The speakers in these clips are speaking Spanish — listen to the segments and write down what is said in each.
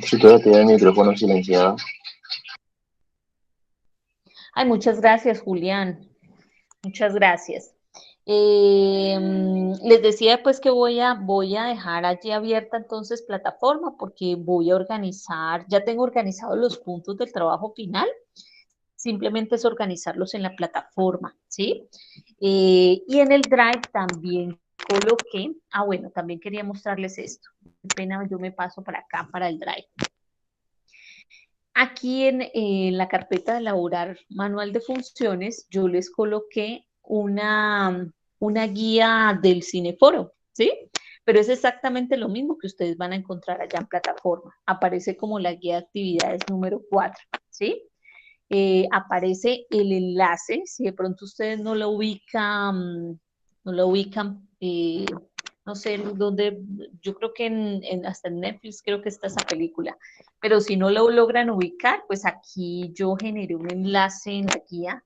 Si todavía tiene el micrófono silenciado. Ay, muchas gracias, Julián. Muchas gracias. Les decía pues que voy a dejar allí abierta entonces plataforma porque voy a organizar, ya tengo organizados los puntos del trabajo final, simplemente es organizarlos en la plataforma, ¿sí? Y en el Drive también coloqué, bueno, también quería mostrarles esto. Qué pena, yo me paso para acá, para el Drive. Aquí en la carpeta de elaborar manual de funciones, yo les coloqué una guía del Cineforo, ¿sí? Pero es exactamente lo mismo que ustedes van a encontrar allá en plataforma. Aparece como la guía de actividades número 4, ¿sí? Aparece el enlace, si de pronto ustedes no lo ubican, no sé dónde, yo creo que hasta en Netflix creo que está esa película, pero si no lo logran ubicar, pues aquí yo generé un enlace en la guía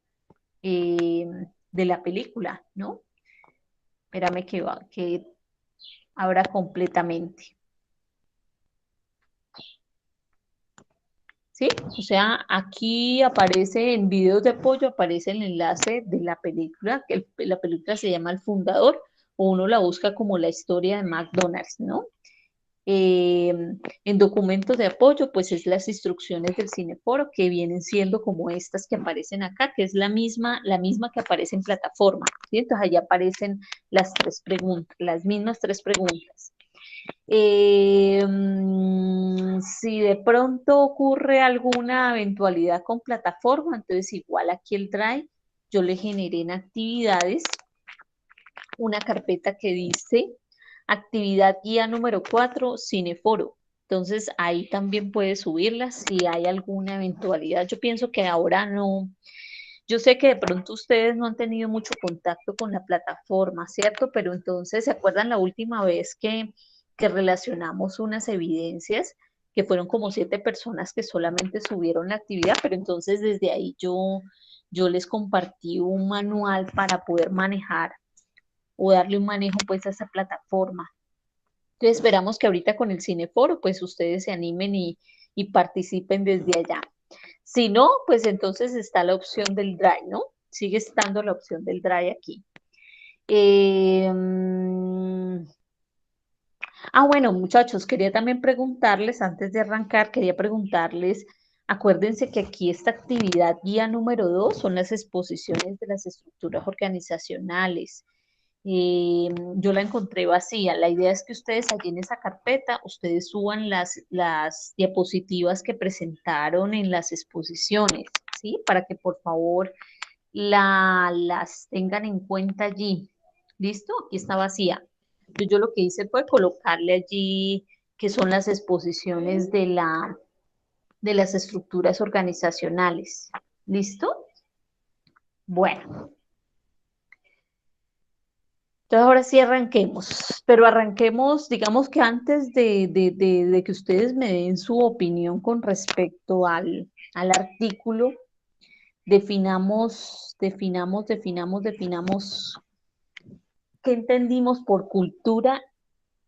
eh, de la película, ¿no? Espérame que abra completamente. ¿Sí? O sea, aquí aparece en videos de apoyo, aparece el enlace de la película, que la película se llama El Fundador, o uno la busca como la historia de McDonald's, ¿no? Eh, en documentos de apoyo, pues es las instrucciones del Cineforo que vienen siendo como estas que aparecen acá, que es la misma que aparece en plataforma, ¿sí? Entonces allá aparecen las tres preguntas, las mismas tres preguntas. Si de pronto ocurre alguna eventualidad con plataforma, entonces igual aquí el Drive, yo le generé en actividades una carpeta que dice actividad guía número 4, Cineforo. Entonces ahí también puedes subirlas si hay alguna eventualidad. Yo pienso que ahora no. Yo sé que de pronto ustedes no han tenido mucho contacto con la plataforma, ¿cierto? Pero entonces, ¿se acuerdan la última vez que relacionamos unas evidencias? Que fueron como 7 personas que solamente subieron la actividad, pero entonces desde ahí yo les compartí un manual para poder manejar o darle un manejo pues a esa plataforma. Entonces esperamos que ahorita con el Cineforo pues ustedes se animen y participen desde allá. Si no, pues entonces está la opción del Drive, ¿no? Sigue estando la opción del Drive aquí. Eh, bueno, muchachos, quería también preguntarles, antes de arrancar, quería preguntarles, acuérdense que aquí esta actividad guía número 2 son las exposiciones de las estructuras organizacionales. Yo la encontré vacía. La idea es que ustedes allí en esa carpeta, ustedes suban las diapositivas que presentaron en las exposiciones, ¿sí? Para que por favor las tengan en cuenta allí. ¿Listo? Aquí está vacía. Yo lo que hice fue colocarle allí que son las exposiciones de las estructuras organizacionales. ¿Listo? Bueno, entonces ahora sí arranquemos, pero arranquemos, digamos que antes de que ustedes me den su opinión con respecto al artículo, definamos qué entendimos por cultura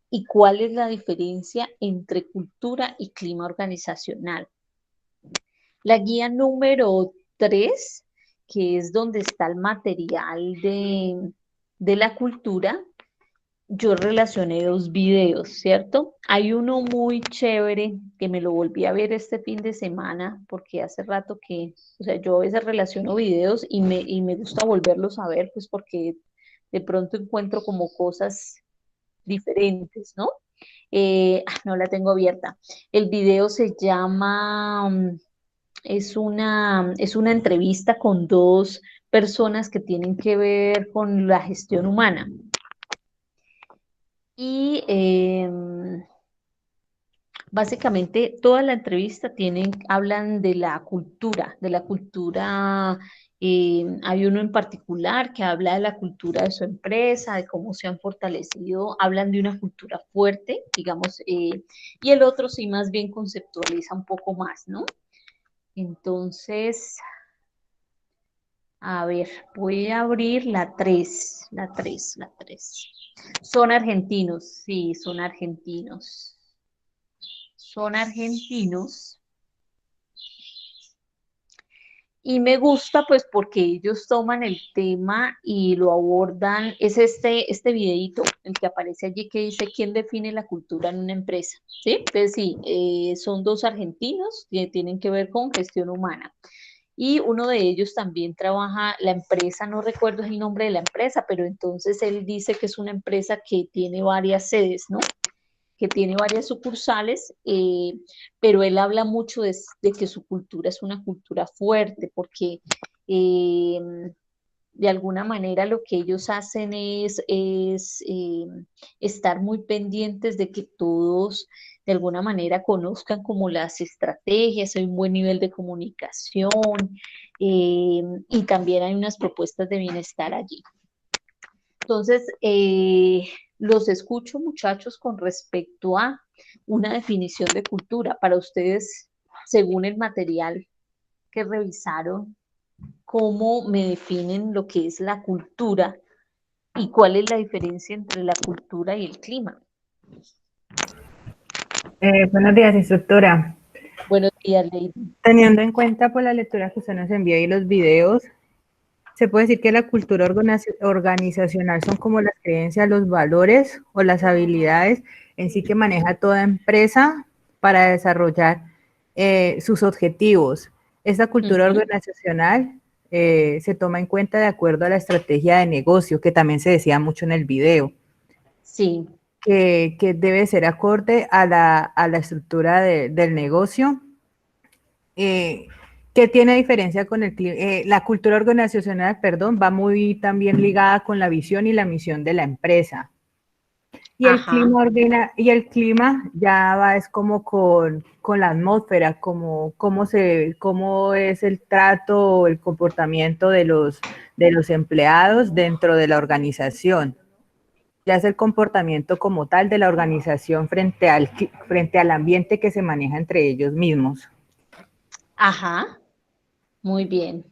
y cuál es la diferencia entre cultura y clima organizacional. La guía número 3, que es donde está el material de la cultura, yo relacioné dos videos, ¿cierto? Hay uno muy chévere que me lo volví a ver este fin de semana porque hace rato que, o sea, yo a veces relaciono videos y me gusta volverlos a ver, pues porque de pronto encuentro como cosas diferentes, ¿no? No la tengo abierta. El video se llama, es una entrevista con dos personas que tienen que ver con la gestión humana. Y básicamente toda la entrevista hablan de la cultura, hay uno en particular que habla de la cultura de su empresa, de cómo se han fortalecido, hablan de una cultura fuerte, digamos, y el otro sí más bien conceptualiza un poco más, ¿no? Entonces, a ver, voy a abrir la 3. Son argentinos, sí, son argentinos. son argentinos. Y me gusta pues porque ellos toman el tema y lo abordan, es este videíto, el que aparece allí que dice quién define la cultura en una empresa, ¿sí? Entonces sí, son dos argentinos que tienen que ver con gestión humana. Y uno de ellos también trabaja, la empresa, no recuerdo el nombre de la empresa, pero entonces él dice que es una empresa que tiene varias sedes, ¿no? Que tiene varias sucursales, pero él habla mucho de que su cultura es una cultura fuerte, porque eh, de alguna manera lo que ellos hacen es estar muy pendientes de que todos de alguna manera conozcan como las estrategias, hay un buen nivel de comunicación y también hay unas propuestas de bienestar allí. Entonces, los escucho, muchachos, con respecto a una definición de cultura. Para ustedes, según el material que revisaron, ¿cómo me definen lo que es la cultura y cuál es la diferencia entre la cultura y el clima? Buenos días, instructora. Buenos días, Lady. Teniendo en cuenta pues, la lectura que usted nos envía y los videos, se puede decir que la cultura organizacional son como las creencias, los valores o las habilidades en sí que maneja toda empresa para desarrollar sus objetivos. Esta cultura organizacional se toma en cuenta de acuerdo a la estrategia de negocio, que también se decía mucho en el video. Sí. Que debe ser acorde a la estructura del negocio. Que tiene diferencia con la cultura organizacional, perdón, va muy también ligada con la visión y la misión de la empresa. Y el clima ya va, es como con la atmósfera, cómo es el trato, el comportamiento de los empleados dentro de la organización. Ya es el comportamiento como tal de la organización frente al ambiente que se maneja entre ellos mismos. Ajá, muy bien.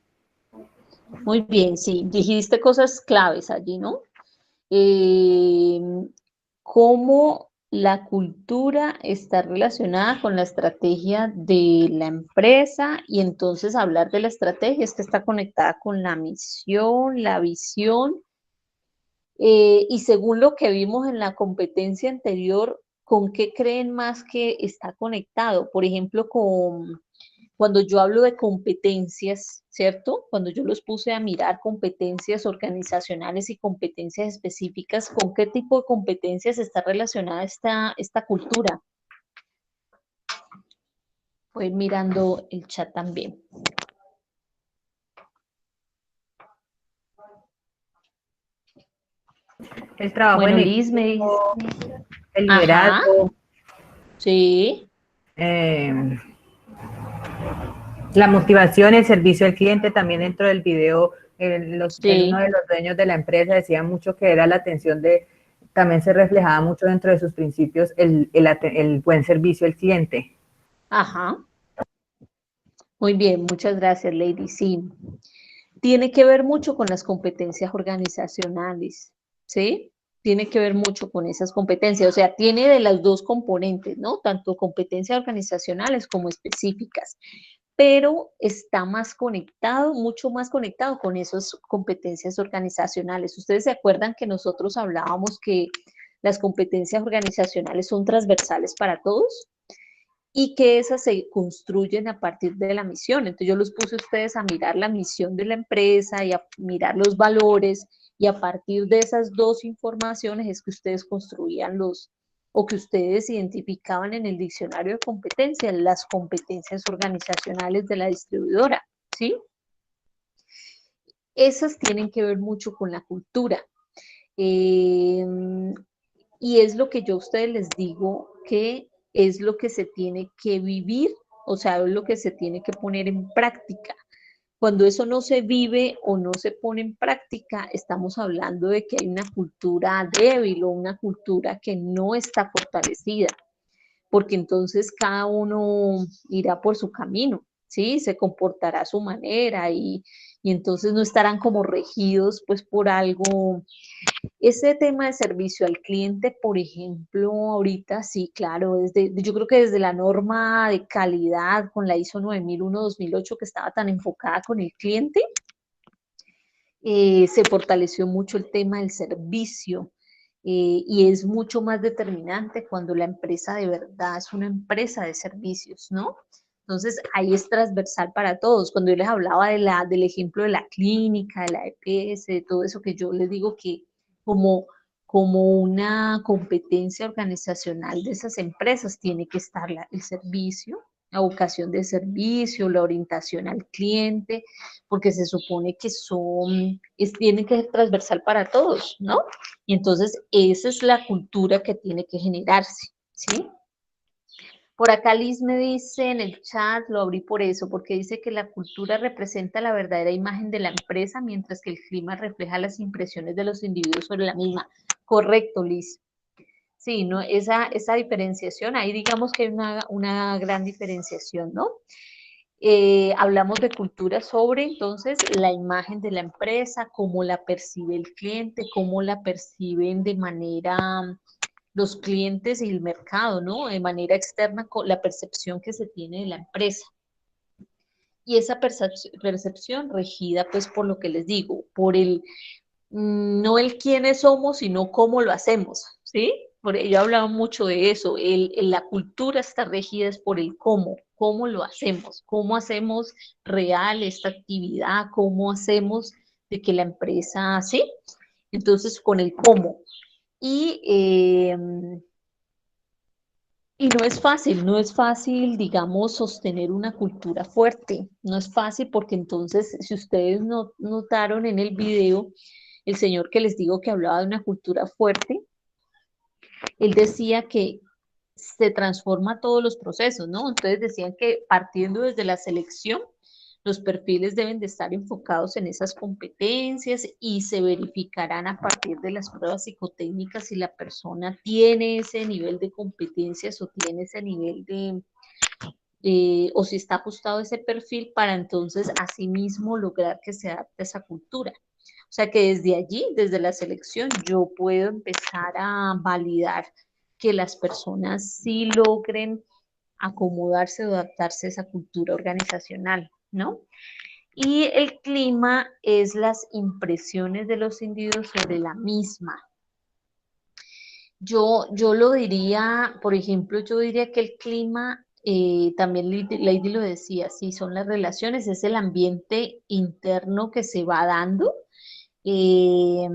Muy bien, sí, dijiste cosas claves allí, ¿no? Cómo la cultura está relacionada con la estrategia de la empresa y entonces hablar de la estrategia es que está conectada con la misión, la visión y según lo que vimos en la competencia anterior, ¿con qué creen más que está conectado? Por ejemplo, cuando yo hablo de competencias, ¿cierto? Cuando yo los puse a mirar competencias organizacionales y competencias específicas, ¿con qué tipo de competencias está relacionada esta cultura? Voy mirando el chat también. El trabajo Bueno, en Liz me dice. equipo, el Ajá, liderazgo, sí, la motivación, el servicio al cliente. También dentro del video, uno sí. de los dueños de la empresa decía mucho que era la atención también se reflejaba mucho dentro de sus principios el buen servicio al cliente. Ajá. Muy bien, muchas gracias, Lady. Sí, tiene que ver mucho con las competencias organizacionales, ¿sí? Tiene que ver mucho con esas competencias, o sea, tiene de las dos componentes, ¿no? Tanto competencias organizacionales como específicas, pero está más conectado, mucho más conectado con esas competencias organizacionales. Ustedes se acuerdan que nosotros hablábamos que las competencias organizacionales son transversales para todos y que esas se construyen a partir de la misión. Entonces yo los puse a ustedes a mirar la misión de la empresa y a mirar los valores y a partir de esas dos informaciones es que ustedes construían o que ustedes identificaban en el diccionario de competencias, las competencias organizacionales de la distribuidora, ¿sí? Esas tienen que ver mucho con la cultura. Y es lo que yo a ustedes les digo que es lo que se tiene que vivir, o sea, es lo que se tiene que poner en práctica. Cuando eso no se vive o no se pone en práctica, estamos hablando de que hay una cultura débil o una cultura que no está fortalecida, porque entonces cada uno irá por su camino, ¿sí? Se comportará a su manera y entonces no estarán como regidos pues por algo. Ese tema de servicio al cliente, por ejemplo, ahorita sí, claro, yo creo que desde la norma de calidad con la ISO 9001-2008 que estaba tan enfocada con el cliente, se fortaleció mucho el tema del servicio, y es mucho más determinante cuando la empresa de verdad es una empresa de servicios, ¿no? Entonces, ahí es transversal para todos. Cuando yo les hablaba del ejemplo de la clínica, de la EPS, de todo eso que yo les digo que como, como una competencia organizacional de esas empresas tiene que estar el servicio, la vocación de servicio, la orientación al cliente, porque se supone que tiene que ser transversal para todos, ¿no? Y entonces esa es la cultura que tiene que generarse, ¿sí? Por acá Liz me dice en el chat, lo abrí por eso, porque dice que la cultura representa la verdadera imagen de la empresa, mientras que el clima refleja las impresiones de los individuos sobre la misma. Correcto, Liz. Sí, ¿no? Esa diferenciación, ahí digamos que hay una gran diferenciación, ¿no? Hablamos de cultura sobre entonces la imagen de la empresa, cómo la percibe el cliente, cómo la perciben de manera los clientes y el mercado, ¿no? De manera externa, con la percepción que se tiene de la empresa. Y esa percepción regida, pues, por lo que les digo, por no el quiénes somos, sino cómo lo hacemos, ¿sí? Por ello hablaba mucho de eso, la cultura está regida es por el cómo lo hacemos, cómo hacemos real esta actividad, cómo hacemos de que la empresa, ¿sí? Entonces, con el cómo. Y no es fácil, digamos, sostener una cultura fuerte, no es fácil porque entonces, si ustedes notaron en el video, el señor que les digo que hablaba de una cultura fuerte, él decía que se transforma todos los procesos, ¿no? Entonces decían que partiendo desde la selección, los perfiles deben de estar enfocados en esas competencias y se verificarán a partir de las pruebas psicotécnicas si la persona tiene ese nivel de competencias o tiene ese nivel o si está ajustado ese perfil para entonces asimismo lograr que se adapte a esa cultura. O sea que desde allí, desde la selección, yo puedo empezar a validar que las personas sí logren acomodarse o adaptarse a esa cultura organizacional, ¿no? Y el clima es las impresiones de los individuos sobre la misma. Yo lo diría, por ejemplo, yo diría que el clima, también Lady lo decía, sí, son las relaciones, es el ambiente interno que se va dando. Eh,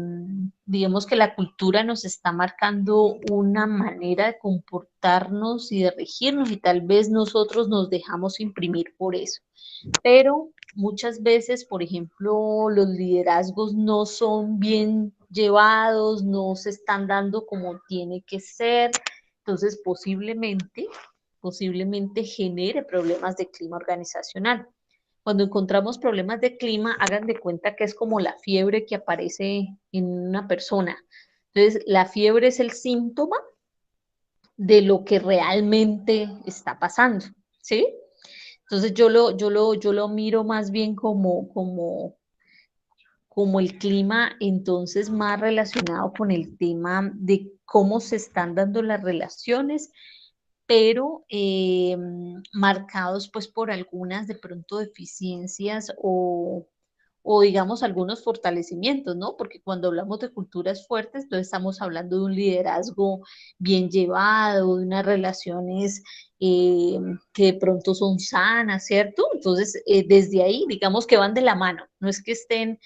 digamos que la cultura nos está marcando una manera de comportarnos y de regirnos y tal vez nosotros nos dejamos imprimir por eso. Pero muchas veces, por ejemplo, los liderazgos no son bien llevados, no se están dando como tiene que ser, entonces posiblemente genere problemas de clima organizacional. Cuando encontramos problemas de clima, hagan de cuenta que es como la fiebre que aparece en una persona. Entonces, la fiebre es el síntoma de lo que realmente está pasando, ¿sí? Entonces, yo lo miro más bien como el clima, entonces más relacionado con el tema de cómo se están dando las relaciones, pero marcados pues por algunas de pronto deficiencias o digamos algunos fortalecimientos, ¿no? Porque cuando hablamos de culturas fuertes, entonces estamos hablando de un liderazgo bien llevado, de unas relaciones que de pronto son sanas, ¿cierto? Entonces, desde ahí, digamos que van de la mano, no es que estén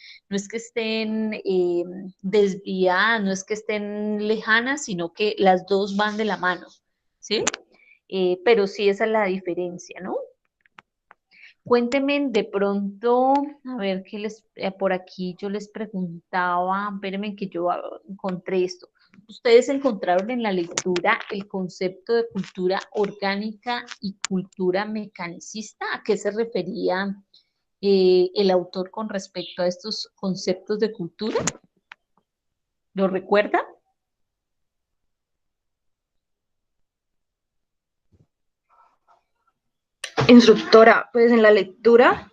desviadas, no es que estén lejanas, sino que las dos van de la mano, ¿sí? Pero sí esa es la diferencia, ¿no? Cuéntenme de pronto, a ver qué por aquí yo les preguntaba, espérenme que yo encontré esto. Ustedes encontraron en la lectura el concepto de cultura orgánica y cultura mecanicista. ¿A qué se refería el autor con respecto a estos conceptos de cultura? ¿Lo recuerda? Instructora, pues en la lectura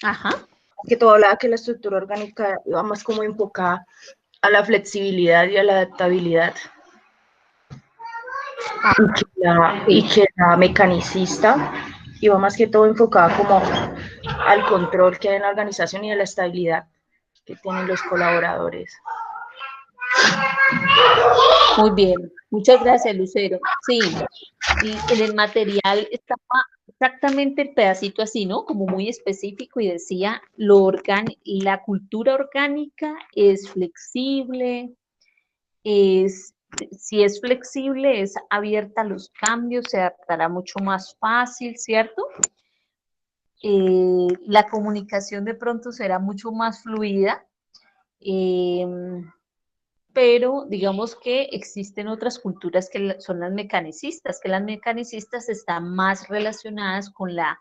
Ajá. que tú hablabas que la estructura orgánica iba más como enfocada a la flexibilidad y a la adaptabilidad. Y que la mecanicista iba más que todo enfocada como al control que hay en la organización y a la estabilidad que tienen los colaboradores. Muy bien, muchas gracias, Lucero. Sí, y en el material estaba exactamente el pedacito así, ¿no? Como muy específico y decía, la cultura orgánica es flexible, si es flexible, es abierta a los cambios, se adaptará mucho más fácil, ¿cierto? La comunicación de pronto será mucho más fluida, pero digamos que existen otras culturas que son las mecanicistas, que las mecanicistas están más relacionadas con la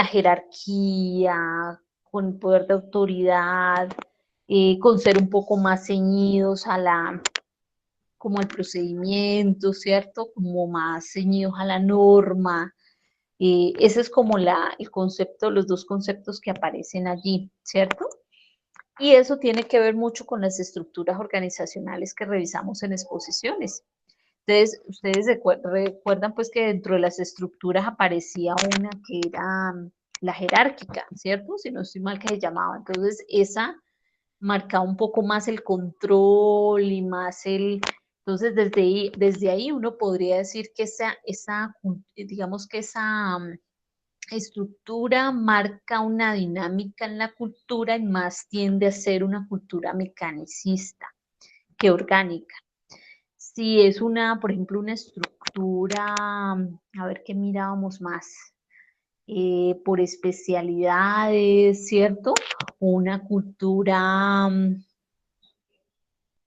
jerarquía, con el poder de autoridad, con ser un poco más ceñidos como al procedimiento, ¿cierto? Como más ceñidos a la norma. Ese es como el concepto, los dos conceptos que aparecen allí, ¿cierto? Y eso tiene que ver mucho con las estructuras organizacionales que revisamos en exposiciones. Entonces, ustedes recuerdan pues que dentro de las estructuras aparecía una que era la jerárquica, ¿cierto? Si no estoy mal que se llamaba. Entonces, esa marcaba un poco más el control y más Entonces, desde ahí uno podría decir que digamos que esa estructura marca una dinámica en la cultura y más tiende a ser una cultura mecanicista que orgánica. Si es por ejemplo, una estructura, a ver qué mirábamos más, por especialidades, ¿cierto? Una cultura,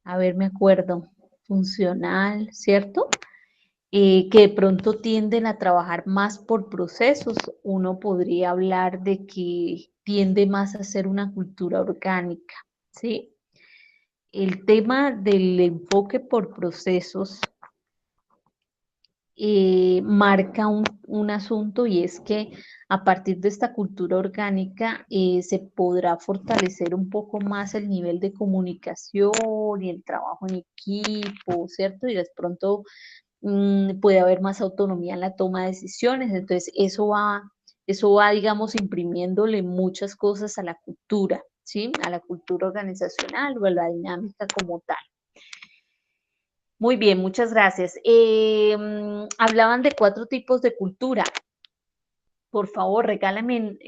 a ver, me acuerdo, funcional, ¿cierto? Que de pronto tienden a trabajar más por procesos, uno podría hablar de que tiende más a ser una cultura orgánica, ¿sí? El tema del enfoque por procesos marca un asunto y es que a partir de esta cultura orgánica se podrá fortalecer un poco más el nivel de comunicación y el trabajo en equipo, ¿cierto? Y de pronto puede haber más autonomía en la toma de decisiones, entonces eso va, digamos, imprimiéndole muchas cosas a la cultura, ¿sí? A la cultura organizacional o a la dinámica como tal. Muy bien, muchas gracias. Hablaban de 4 tipos de cultura. Por favor, regálame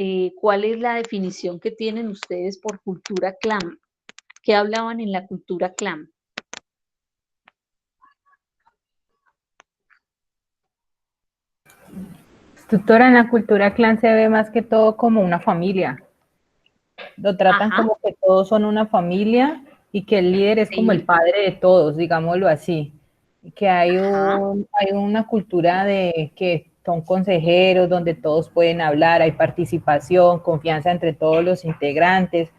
cuál es la definición que tienen ustedes por cultura clan. ¿Qué hablaban en la cultura clan? Doctora, en la cultura clan se ve más que todo como una familia. Lo tratan Ajá. como que todos son una familia y que el líder es como el Sí. padre de todos, digámoslo así. Y que hay Ajá. hay una cultura de que son consejeros donde todos pueden hablar, hay participación, confianza entre todos los integrantes,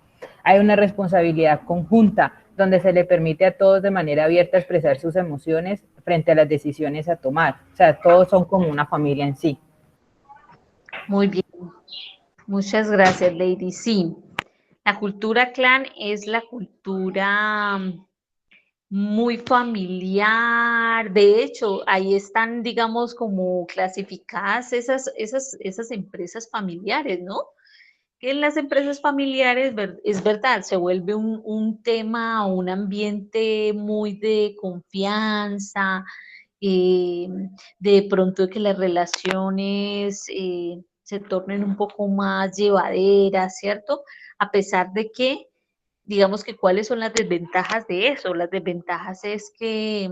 hay una responsabilidad conjunta donde se le permite a todos de manera abierta expresar sus emociones frente a las decisiones a tomar. O sea, todos son como una familia en sí. Muy bien. Muchas gracias, Lady. Sí, la cultura clan es la cultura muy familiar. De hecho, ahí están, digamos, como clasificadas esas empresas familiares, ¿no? Que en las empresas familiares, es verdad, se vuelve un tema, un ambiente muy de confianza, eh, de pronto que las relaciones se tornen un poco más llevaderas, ¿cierto? A pesar de que, digamos que cuáles son las desventajas de eso. Las desventajas es que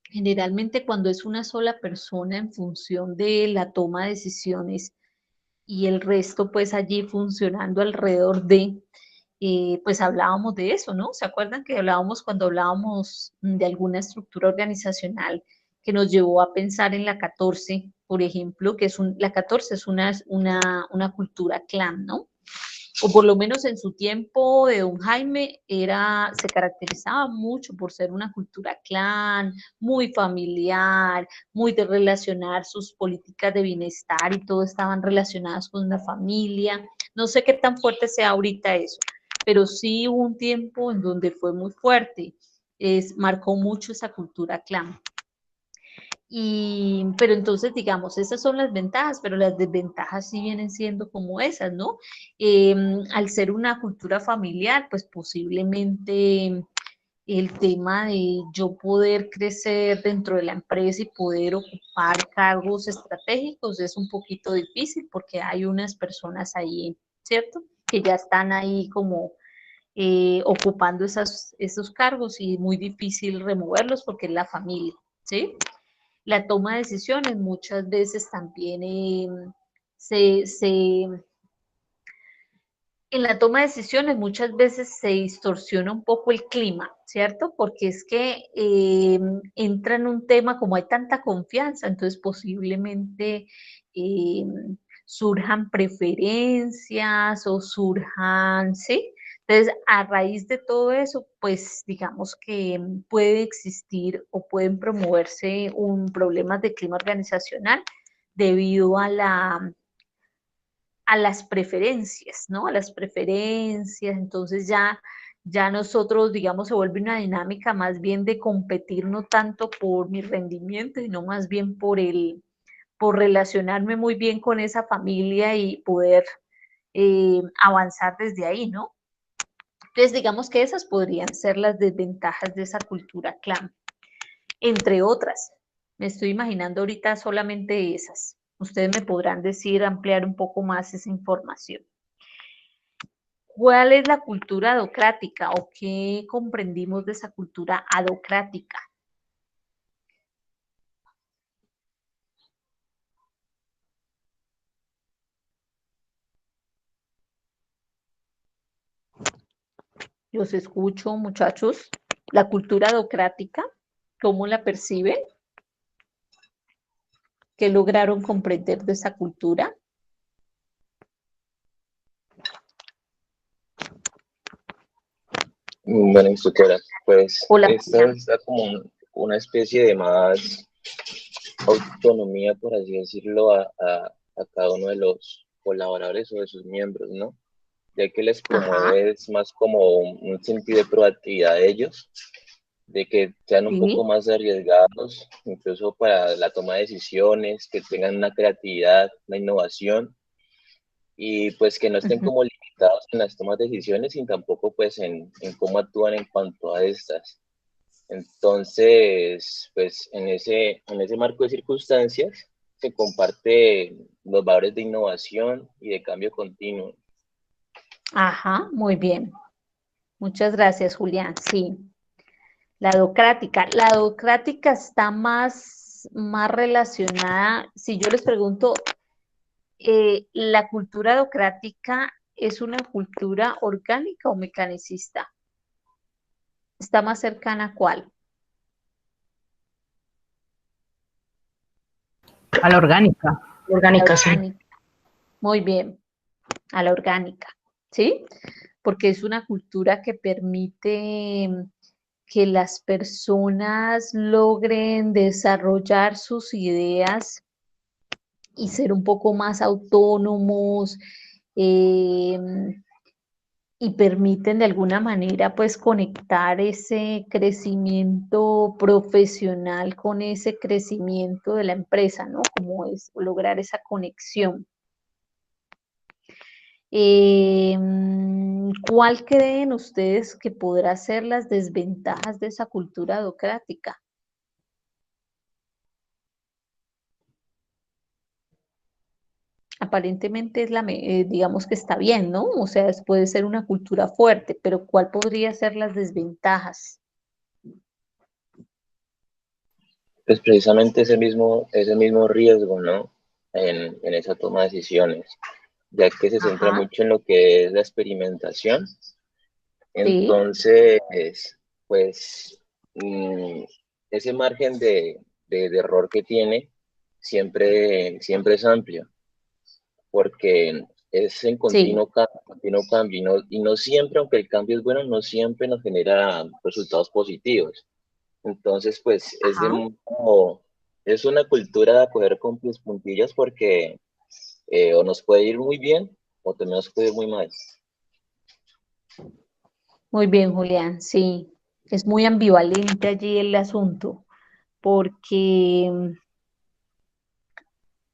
generalmente cuando es una sola persona en función de la toma de decisiones y el resto pues allí funcionando alrededor pues hablábamos de eso, ¿no? ¿Se acuerdan que hablábamos cuando hablábamos de alguna estructura organizacional que nos llevó a pensar en la 14, por ejemplo, que la 14 es una cultura clan, ¿no? O por lo menos en su tiempo de don Jaime se caracterizaba mucho por ser una cultura clan, muy familiar, muy de relacionar sus políticas de bienestar y todo estaban relacionadas con una familia, No sé qué tan fuerte sea ahorita eso, pero sí hubo un tiempo en donde fue muy fuerte, marcó mucho esa cultura clan. Pero entonces, digamos, esas son las ventajas, pero las desventajas sí vienen siendo como esas, ¿no? Al ser una cultura familiar, pues posiblemente el tema de yo poder crecer dentro de la empresa y poder ocupar cargos estratégicos es un poquito difícil porque hay unas personas ahí, ¿cierto? Que ya están ahí como ocupando esos cargos y muy difícil removerlos porque es la familia, ¿sí? La toma de decisiones muchas veces también en la toma de decisiones muchas veces se distorsiona un poco el clima, ¿cierto? Porque es que entra en un tema como hay tanta confianza, entonces posiblemente eh, surjan preferencias o surjan, ¿sí? Entonces, a raíz de todo eso, pues digamos que puede existir o pueden promoverse problemas de clima organizacional debido a las preferencias, ¿no? A las preferencias, entonces ya nosotros, digamos, se vuelve una dinámica más bien de competir no tanto por mi rendimiento, sino más bien por relacionarme muy bien con esa familia y poder avanzar desde ahí, ¿no? Entonces, digamos que esas podrían ser las desventajas de esa cultura clan, entre otras. Me estoy imaginando ahorita solamente esas. Ustedes me podrán decir, ampliar un poco más esa información. ¿Cuál es la cultura adocrática o qué comprendimos de esa cultura adocrática? Los escucho, muchachos. La cultura adocrática, ¿cómo la perciben? ¿Qué lograron comprender de esa cultura? Bueno, instructora, pues Hola, esta está como una especie de más autonomía, por así decirlo, a cada uno de los colaboradores o de sus miembros, ¿no? Ya que les ajá, promueve es más como un sentido de proactividad de ellos, de que sean un poco sí, más arriesgados, incluso para la toma de decisiones, que tengan una creatividad, una innovación, y pues que no estén uh-huh. como limitados en las tomas de decisiones y tampoco pues en cómo actúan en cuanto a estas. Entonces, pues en ese marco de circunstancias se comparte los valores de innovación y de cambio continuo. Ajá, muy bien. Muchas gracias, Julián. Sí, la docrática está más relacionada, si yo les pregunto, ¿la cultura docrática es una cultura orgánica o mecanicista? ¿Está más cercana a cuál? A la orgánica. La Orgánica, sí. orgánica. Muy bien, a la orgánica, ¿sí? Porque es una cultura que permite que las personas logren desarrollar sus ideas y ser un poco más autónomos, eh, y permiten de alguna manera pues conectar ese crecimiento profesional con ese crecimiento de la empresa, ¿no? Como es lograr esa conexión. ¿Cuál creen ustedes que podrá ser las desventajas de esa cultura adocrática? Aparentemente digamos que está bien, ¿no? O sea, puede ser una cultura fuerte, pero ¿cuál podría ser las desventajas? Pues precisamente ese mismo riesgo, ¿no? En esa toma de decisiones, ya que se centra Ajá, mucho en lo que es la experimentación. sí, Entonces, pues mm, ese margen de error que tiene siempre es amplio, porque es en sí, continuo cambio y no siempre, aunque el cambio es bueno, no siempre nos genera resultados positivos. Entonces, pues ajá, es una cultura de coger con puntillas porque o nos puede ir muy bien o te me has cuidado muy mal. Muy bien, Julián, sí, es muy ambivalente allí el asunto, porque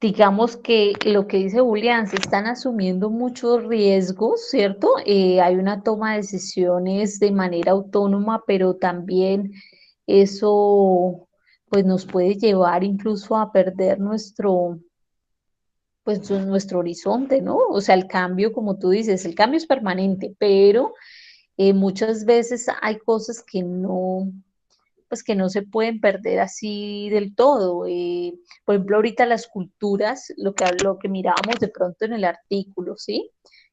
digamos que lo que dice Julián, se están asumiendo muchos riesgos, ¿cierto? Hay una toma de decisiones de manera autónoma, pero también eso pues nos puede llevar incluso a perder nuestro horizonte, ¿no? O sea, el cambio, como tú dices, el cambio es permanente, pero muchas veces hay cosas que no se pueden perder así del todo. Por ejemplo, ahorita las culturas, lo que mirábamos de pronto en el artículo, ¿sí?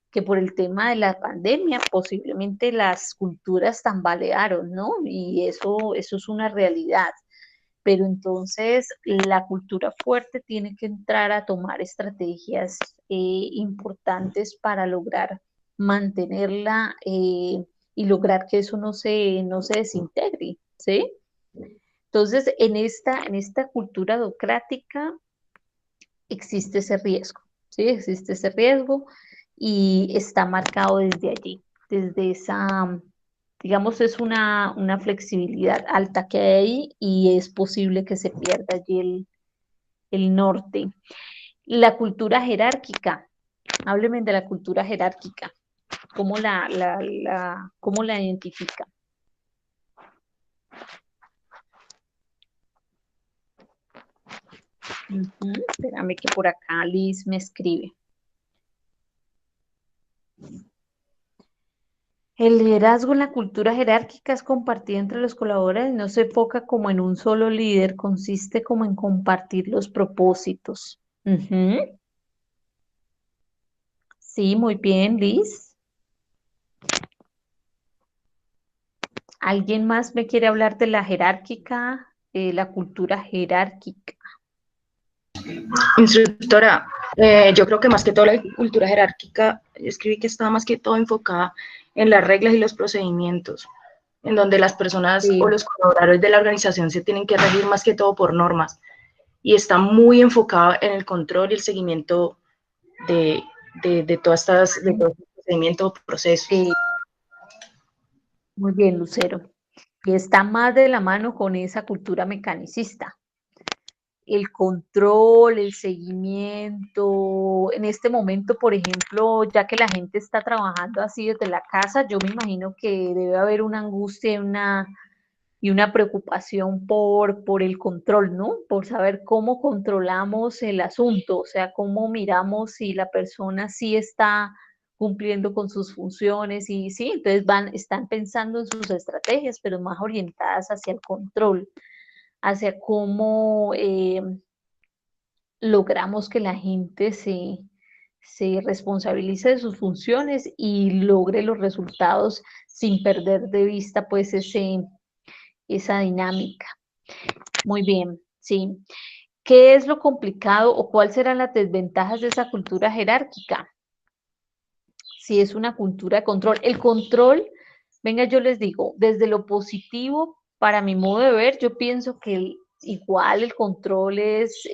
Que por el tema de la pandemia posiblemente las culturas tambalearon, ¿no? Y eso es una realidad. Pero entonces la cultura fuerte tiene que entrar a tomar estrategias importantes para lograr mantenerla y lograr que eso no se desintegre, ¿sí? Entonces, en esta cultura docrática existe ese riesgo, ¿sí? Existe ese riesgo y está marcado desde allí, desde esa, digamos, es una flexibilidad alta que hay ahí y es posible que se pierda allí el norte. La cultura jerárquica, hábleme de la cultura jerárquica, ¿cómo la identifica? Espérame que por acá Liz me escribe. El liderazgo en la cultura jerárquica es compartido entre los colaboradores, no se enfoca como en un solo líder, consiste como en compartir los propósitos. Ujú. Sí, muy bien, Liz. ¿Alguien más me quiere hablar de la jerárquica, la cultura jerárquica? Instructora, yo creo que más que todo la cultura jerárquica, yo escribí que estaba más que todo enfocada en las reglas y los procedimientos, en donde las personas Sí. o los colaboradores de la organización se tienen que regir más que todo por normas, y está muy enfocado en el control y el seguimiento de todos estos procedimientos o procesos. Sí, muy bien, Lucero. Y está más de la mano con esa cultura mecanicista. El control, el seguimiento. En este momento, por ejemplo, ya que la gente está trabajando así desde la casa, yo me imagino que debe haber una angustia y una preocupación por el control, ¿no? Por saber cómo controlamos el asunto, o sea, cómo miramos si la persona sí está cumpliendo con sus funciones y sí, entonces están pensando en sus estrategias, pero más orientadas hacia el control, hacia cómo logramos que la gente se responsabilice de sus funciones y logre los resultados sin perder de vista pues esa dinámica. Muy bien, sí. ¿Qué es lo complicado o cuáles serán las desventajas de esa cultura jerárquica? Si es una cultura de control. El control, venga, yo les digo, desde lo positivo, para mi modo de ver, yo pienso que igual el control es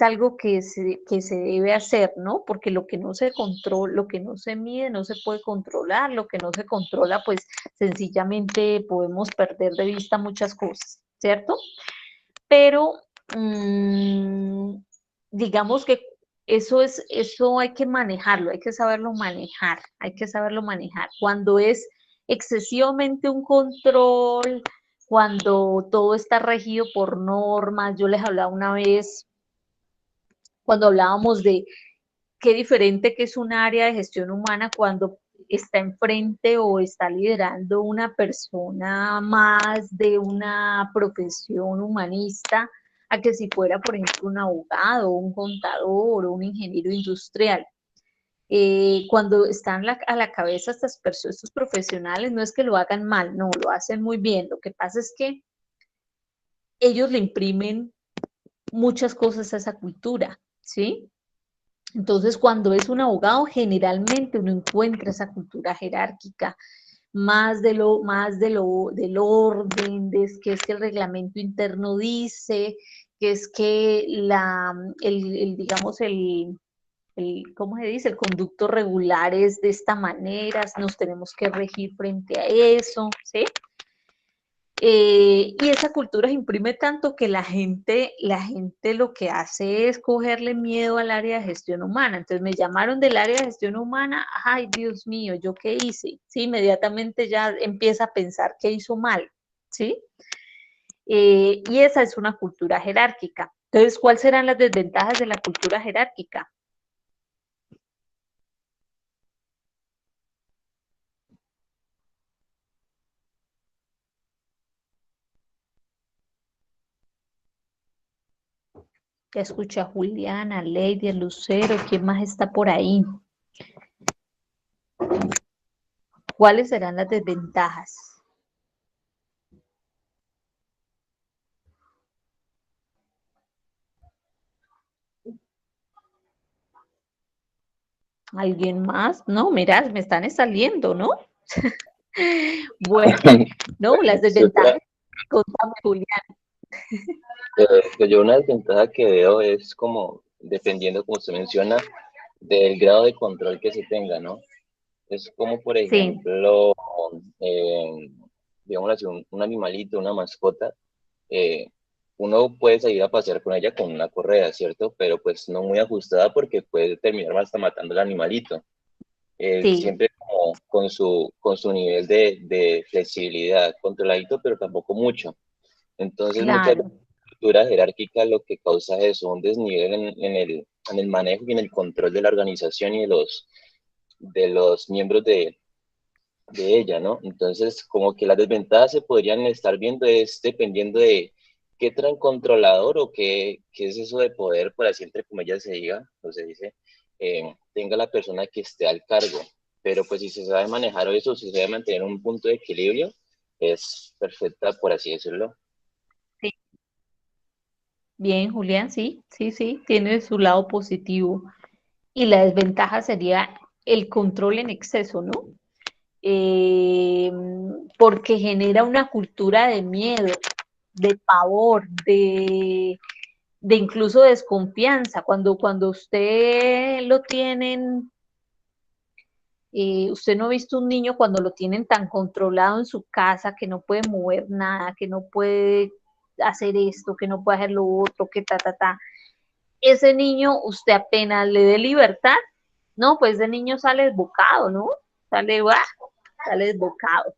algo que se debe hacer, ¿no? Porque lo que no se controla, lo que no se mide no se puede controlar, lo que no se controla, pues sencillamente podemos perder de vista muchas cosas, ¿cierto? Pero digamos que eso hay que manejarlo, hay que saberlo manejar, hay que saberlo manejar. Cuando es excesivamente un control, cuando todo está regido por normas, yo les hablaba una vez cuando hablábamos de qué diferente que es un área de gestión humana cuando está enfrente o está liderando una persona más de una profesión humanista a que si fuera, por ejemplo, un abogado, un contador o un ingeniero industrial. Cuando están a la cabeza estos profesionales, no es que lo hagan mal, no, lo hacen muy bien. Lo que pasa es que ellos le imprimen muchas cosas a esa cultura, ¿sí? Entonces, cuando es un abogado, generalmente uno encuentra esa cultura jerárquica, del orden, que es que el reglamento interno dice, que es que digamos, el ¿cómo se dice? El conducto regular es de esta manera, nos tenemos que regir frente a eso, ¿sí? Y esa cultura se imprime tanto que la gente lo que hace es cogerle miedo al área de gestión humana. Entonces me llamaron del área de gestión humana, ay Dios mío, ¿yo qué hice? Sí, inmediatamente ya empieza a pensar que hizo mal, ¿sí? Y esa es una cultura jerárquica. Entonces, ¿cuáles serán las desventajas de la cultura jerárquica? Ya escuché a Juliana, a Lady, a Lucero, ¿quién más está por ahí? ¿Cuáles serán las desventajas? ¿Alguien más? No, mirad, me están saliendo, ¿no? Bueno, no, las desventajas. Contame, Julián. Pues yo una desventaja que veo es como, dependiendo, como usted menciona, del grado de control que se tenga, ¿no? Es como, por Sí, ejemplo, digamos así, un animalito, una mascota, eh, uno puede salir a pasear con ella con una correa, ¿cierto? Pero pues no muy ajustada porque puede terminar hasta matando al animalito. sí, Siempre como con su nivel de flexibilidad controladito, pero tampoco mucho. Entonces, muchas veces claro, la cultura jerárquica lo que causa es un desnivel en el manejo y en el control de la organización y de los miembros de ella, ¿no? Entonces, como que las desventajas se podrían estar viendo es dependiendo de qué tan controlador o qué es eso de poder, por así entre comillas se diga, o se dice, tenga la persona que esté al cargo. Pero pues si se sabe manejar eso, si se sabe mantener un punto de equilibrio, es perfecta, por así decirlo. sí. Bien, Julián, sí, sí, sí, tiene su lado positivo. Y la desventaja sería el control en exceso, ¿no? Eh, Porque genera una cultura de miedo, de pavor, de incluso desconfianza. Cuando usted lo tienen, usted no ha visto un niño cuando lo tienen tan controlado en su casa que no puede mover nada, que no puede hacer esto, que no puede hacer lo otro, que ta, ta, ta. Ese niño, usted apenas le dé libertad, no, pues ese niño sale desbocado, ¿no? Sale, ¡buah! Sale desbocado.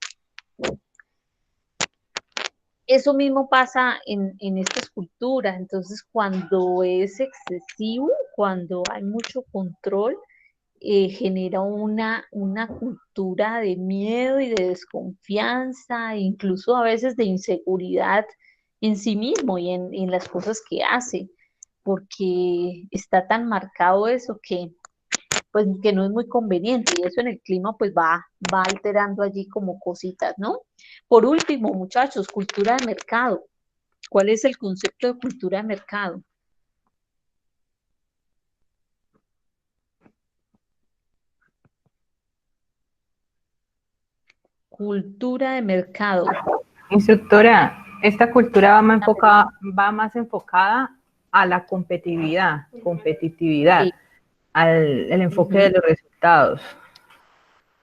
Eso mismo pasa en estas culturas, entonces cuando es excesivo, cuando hay mucho control, genera una cultura de miedo y de desconfianza, incluso a veces de inseguridad en sí mismo y en las cosas que hace, porque está tan marcado eso que pues que no es muy conveniente y eso en el clima pues va alterando allí como cositas, ¿no? Por último, muchachos, cultura de mercado. ¿Cuál es el concepto de cultura de mercado? Cultura de mercado. Instructora, esta cultura va más enfocada a la competitividad, Sí. al el enfoque de Ujú. los resultados.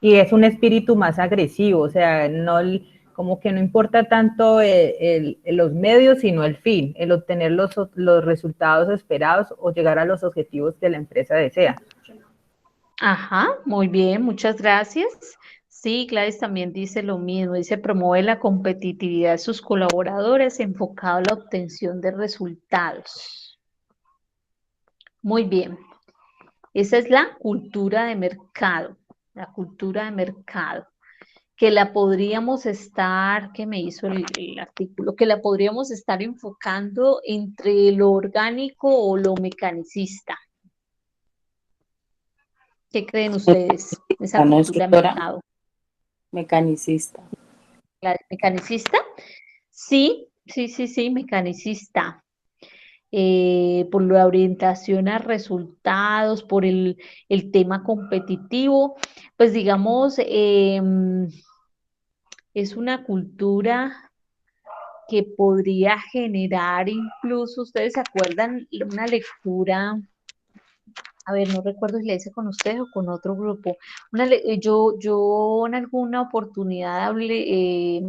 Y es un espíritu más agresivo, o sea, no, como que no importa tanto los medios, sino el fin, el obtener los resultados esperados o llegar a los objetivos que la empresa desea. Ajá, muy bien, muchas gracias. Sí, Gladys también dice lo mismo, dice promueve la competitividad de sus colaboradores enfocado a la obtención de resultados. Muy bien, esa es la cultura de mercado, la cultura de mercado, que la podríamos estar, que me hizo el artículo, que la podríamos estar enfocando entre lo orgánico o lo mecanicista. ¿Qué creen ustedes? Esa No, cultura de escritora, mercado. mecanicista. ¿La de mecanicista? Sí, sí, sí, sí, mecanicista. Por la orientación a resultados, por el tema competitivo, pues digamos, es una cultura que podría generar incluso, ustedes se acuerdan, una lectura a ver, no recuerdo si la hice con ustedes o con otro grupo. Yo en alguna oportunidad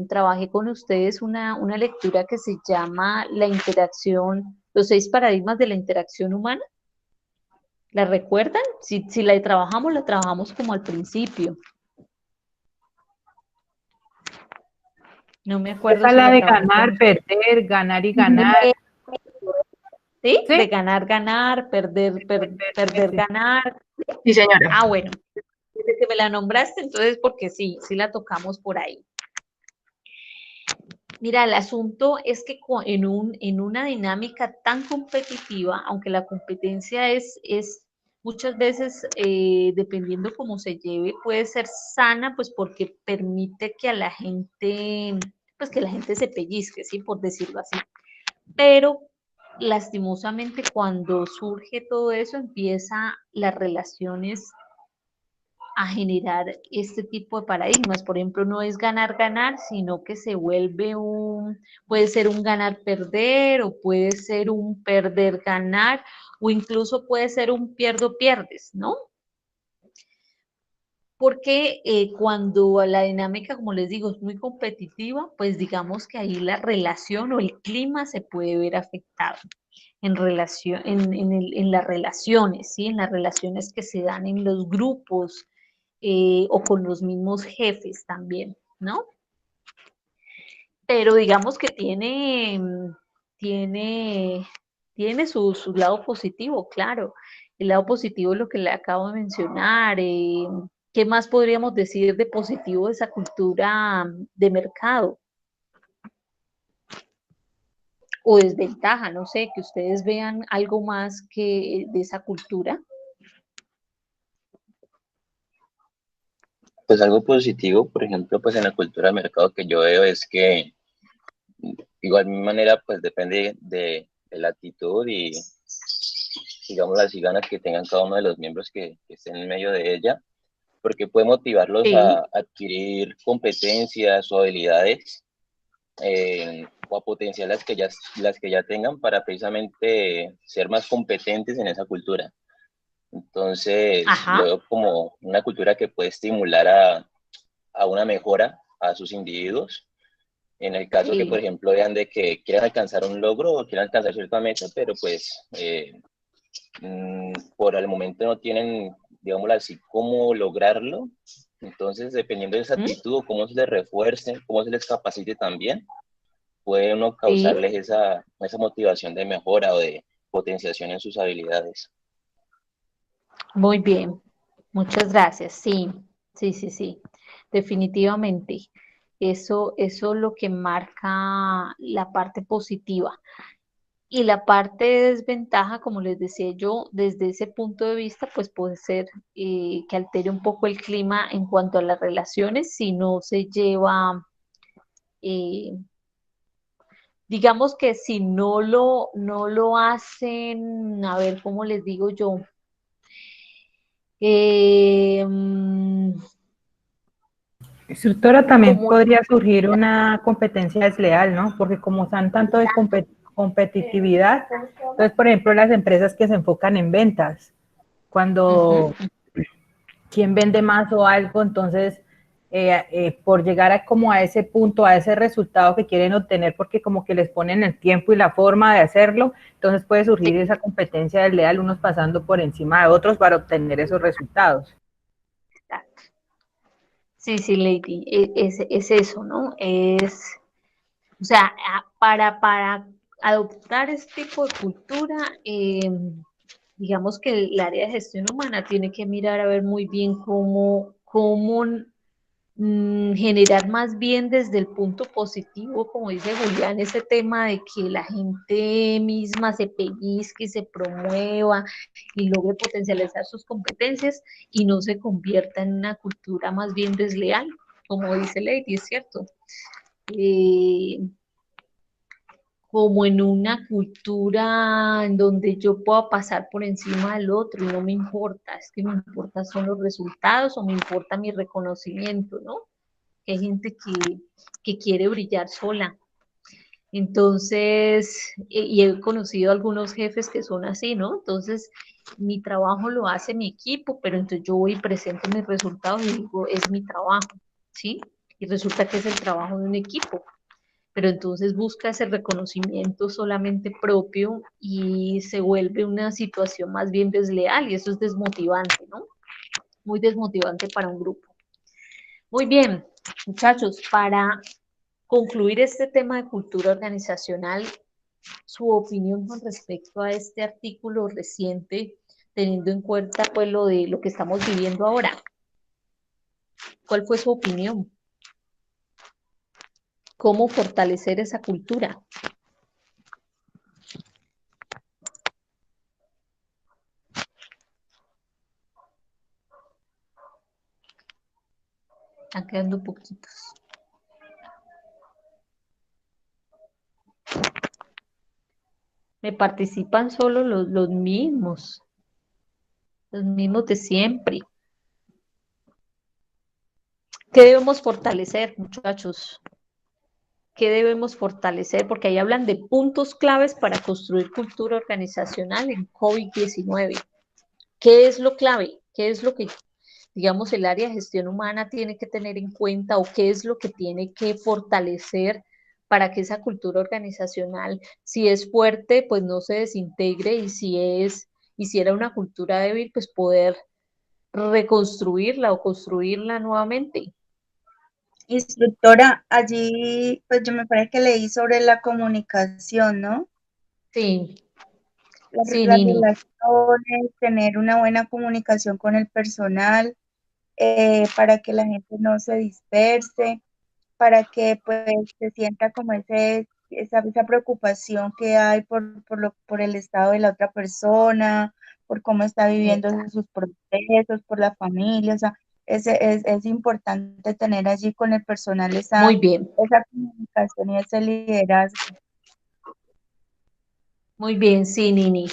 trabajé con ustedes una lectura que se llama La interacción, los 6 paradigmas de la interacción humana. ¿La recuerdan? Si la trabajamos como al principio. No me acuerdo Esa es si la la de trabajé con ganar, ustedes. perder, ganar y ganar. ¿Sí? ¿Sí? De ganar, ganar, perder, ganar. Sí, señora. Ah, bueno, desde que me la nombraste, entonces porque sí la tocamos por ahí. Mira, el asunto es que en una dinámica tan competitiva, aunque la competencia es muchas veces, dependiendo cómo se lleve, puede ser sana, pues porque permite que a la gente, pues que la gente se pellizque, ¿sí? Por decirlo así. Pero lastimosamente cuando surge todo eso, empieza las relaciones a generar este tipo de paradigmas. Por ejemplo, no es ganar-ganar, sino que se vuelve puede ser un ganar-perder, o puede ser un perder-ganar, o incluso puede ser un pierdo-pierdes, ¿no? Porque cuando la dinámica, como les digo, es muy competitiva, pues digamos que ahí la relación o el clima se puede ver afectado en las relaciones, ¿sí? En las relaciones que se dan en los grupos, o con los mismos jefes también, ¿no? Pero digamos que tiene, tiene su lado positivo, claro. El lado positivo es lo que le acabo de mencionar. ¿Qué más podríamos decir de positivo de esa cultura de mercado? O desventaja, no sé, que ustedes vean algo más que de esa cultura. Pues algo positivo, por ejemplo, pues en la cultura del mercado que yo veo es que igual mi manera pues depende de la actitud y digamos las ganas que tengan cada uno de los miembros que estén en medio de ella, porque puede motivarlos Sí, a adquirir competencias o habilidades, o a potenciar las que ya tengan para precisamente ser más competentes en esa cultura. Entonces, lo ajá, veo como una cultura que puede estimular a una mejora a sus individuos. En el caso que, por sí, ejemplo, vean de que quieran alcanzar un logro o quieran alcanzar cierta meta, pero pues por el momento no tienen, digámoslo así, cómo lograrlo. Entonces, dependiendo de esa ¿Mm? actitud o cómo se les refuerce, cómo se les capacite también, puede uno Sí, causarles esa motivación de mejora o de potenciación en sus habilidades. muy bien. Muchas gracias. Sí, definitivamente. Eso es lo que marca la parte positiva. Y la parte de desventaja, como les decía yo, desde ese punto de vista, pues puede ser que altere un poco el clima en cuanto a las relaciones si no se lleva, eh, digamos que si no lo hacen, a ver, ¿cómo les digo yo? Mm, Instructora, también como podría surgir una competencia desleal, ¿no? Porque como están tanto de competitividad, entonces, por ejemplo, las empresas que se enfocan en ventas, ujú, cuando quién vende más o algo, entonces, por llegar como a ese punto, a ese resultado que quieren obtener, porque como que les ponen el tiempo y la forma de hacerlo, entonces puede surgir esa competencia desleal, unos pasando por encima de otros para obtener esos resultados. sí, Lady, es eso, ¿no? O sea, para adoptar este tipo de cultura, digamos que el área de gestión humana tiene que mirar a ver muy bien cómo generar más bien desde el punto positivo, como dice Julián, ese tema de que la gente misma se pellizque y se promueva y logre potencializar sus competencias y no se convierta en una cultura más bien desleal, como dice Lady, es cierto. Eh, como en una cultura en donde yo pueda pasar por encima del otro y no me importa, es que me importa son los resultados o me importa mi reconocimiento, ¿no? Hay gente que quiere brillar sola. Entonces, y he conocido algunos jefes que son así, ¿no? Entonces, mi trabajo lo hace mi equipo, pero entonces yo voy y presento mis resultados y digo, es mi trabajo, ¿sí? Y resulta que es el trabajo de un equipo, pero entonces busca ese reconocimiento solamente propio y se vuelve una situación más bien desleal y eso es desmotivante, ¿no? Muy desmotivante para un grupo. Muy bien, muchachos, para concluir este tema de cultura organizacional, su opinión con respecto a este artículo reciente, teniendo en cuenta pues lo de lo que estamos viviendo ahora. ¿Cuál fue su opinión? ¿Cómo fortalecer esa cultura? Están quedando poquitos. Me participan solo los mismos de siempre. ¿Qué debemos fortalecer, muchachos? ¿Qué debemos fortalecer? Porque ahí hablan de puntos claves para construir cultura organizacional en COVID-19. ¿Qué es lo clave? ¿Qué es lo que, digamos, el área de gestión humana tiene que tener en cuenta o qué es lo que tiene que fortalecer para que esa cultura organizacional, si es fuerte, pues no se desintegre y si era una cultura débil, pues poder reconstruirla o construirla nuevamente? Instructora, allí pues yo me parece que leí sobre la comunicación, ¿no? Sí, sí, Las Nini. relaciones, tener una buena comunicación con el personal, para que la gente no se disperse, para que pues se sienta como esa preocupación que hay por el estado de la otra persona, por cómo está viviendo sus procesos, por la familia, o sea, es importante tener allí con el personal Muy bien, esa comunicación y ese liderazgo. muy bien, sí, Nini.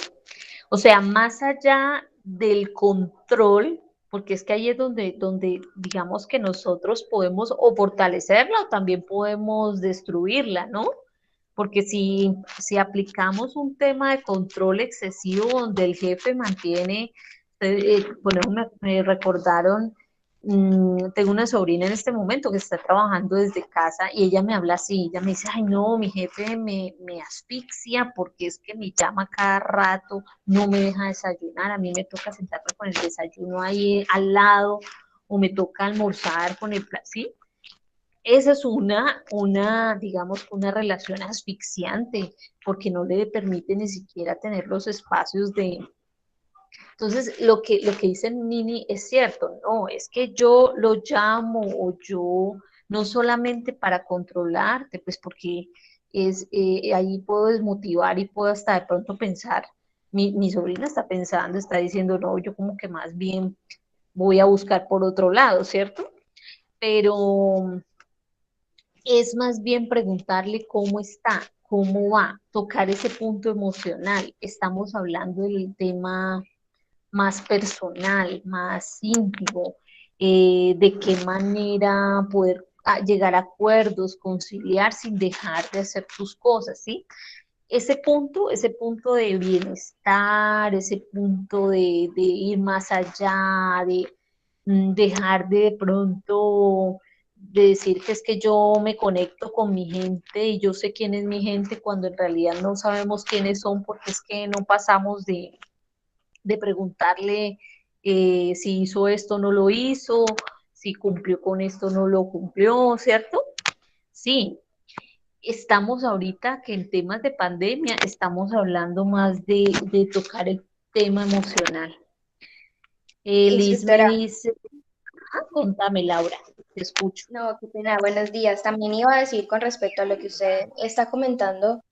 O sea, más allá del control, porque es que ahí es donde digamos que nosotros podemos o fortalecerla o también podemos destruirla, ¿no? Porque si aplicamos un tema de control excesivo donde el jefe mantiene, por ejemplo, me recordaron, tengo una sobrina en este momento que está trabajando desde casa y ella me habla así, ella me dice, ay no, mi jefe me asfixia porque es que me llama cada rato, no me deja desayunar, a mí me toca sentarme con el desayuno ahí al lado o me toca almorzar con el, ¿sí? Esa es digamos, una relación asfixiante, porque no le permite ni siquiera tener los espacios de... Entonces, lo que dice Nini es cierto, no, es que yo lo llamo o yo, no solamente para controlarte, pues porque ahí puedo desmotivar y puedo hasta de pronto pensar, mi sobrina está pensando, está diciendo, no, yo como que más bien voy a buscar por otro lado, ¿cierto? Pero es más bien preguntarle cómo está, cómo va, tocar ese punto emocional. Estamos hablando del tema más personal, más íntimo, de qué manera poder llegar a acuerdos, conciliar sin dejar de hacer tus cosas, ¿sí? Ese punto de bienestar, ese punto de ir más allá, de dejar de pronto de decir que es que yo me conecto con mi gente y yo sé quién es mi gente cuando en realidad no sabemos quiénes son porque es que no pasamos de preguntarle si hizo esto, no lo hizo, si cumplió con esto, no lo cumplió, ¿cierto? Sí, estamos ahorita que en temas de pandemia estamos hablando más de tocar el tema emocional. Liz me Instructora, dice, contame Laura, te escucho. no, qué pena, buenos días. También iba a decir con respecto a lo que usted está comentando,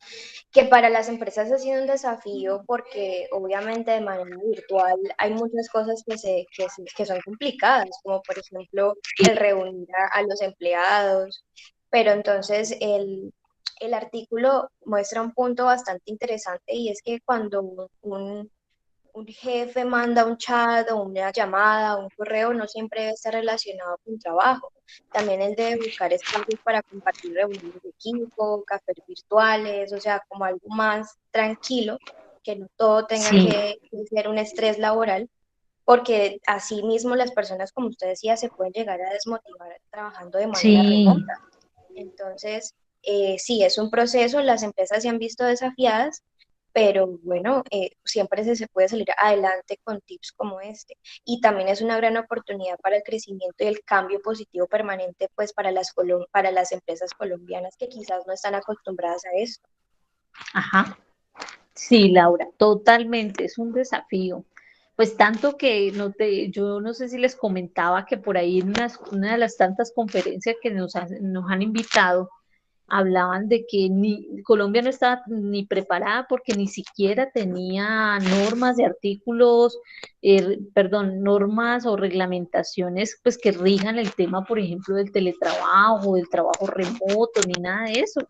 que para las empresas ha sido un desafío porque obviamente de manera virtual hay muchas cosas que son complicadas, como por ejemplo el reunir a los empleados, pero entonces el artículo muestra un punto bastante interesante y es que cuando un jefe manda un chat o una llamada o un correo, no siempre debe estar relacionado con trabajo. También él debe buscar espacios para compartir reuniones de equipo, cafés virtuales, o sea, como algo más tranquilo, que no todo tenga Sí, que ser un estrés laboral, porque así mismo las personas, como usted decía, se pueden llegar a desmotivar trabajando de manera sí, remota. Entonces, sí, es un proceso, las empresas se han visto desafiadas, pero bueno, siempre se puede salir adelante con tips como este. Y también es una gran oportunidad para el crecimiento y el cambio positivo permanente, pues para las empresas colombianas que quizás no están acostumbradas a esto. ajá. Sí, Laura, totalmente, es un desafío. Pues tanto que yo no sé si les comentaba que por ahí en una de las tantas conferencias que nos han invitado, hablaban de que Colombia no estaba ni preparada porque ni siquiera tenía normas de artículos, perdón, normas o reglamentaciones pues que rijan el tema, por ejemplo, del teletrabajo, del trabajo remoto, ni nada de eso.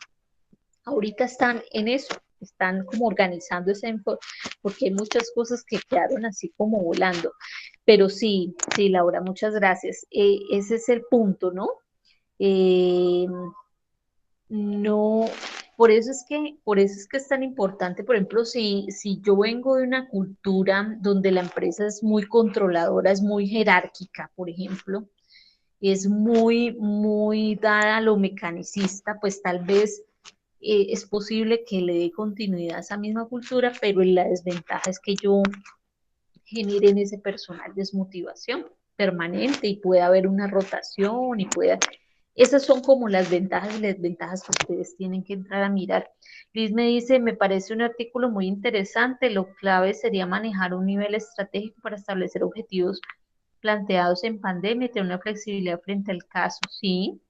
Ahorita están en eso, están como organizando porque hay muchas cosas que quedaron así como volando. Pero sí, sí, Laura, muchas gracias. Ese es el punto, ¿no? Eh, no, por eso es que es tan importante, por ejemplo, si yo vengo de una cultura donde la empresa es muy controladora, es muy jerárquica, por ejemplo, es muy dada a lo mecanicista, pues tal vez es posible que le dé continuidad a esa misma cultura, pero la desventaja es que yo genere en ese personal desmotivación permanente y puede haber una rotación y pueda... Esas son como las ventajas y las desventajas que ustedes tienen que entrar a mirar. Liz me dice, me parece un artículo muy interesante, lo clave sería manejar un nivel estratégico para establecer objetivos planteados en pandemia y tener una flexibilidad frente al caso. Sí,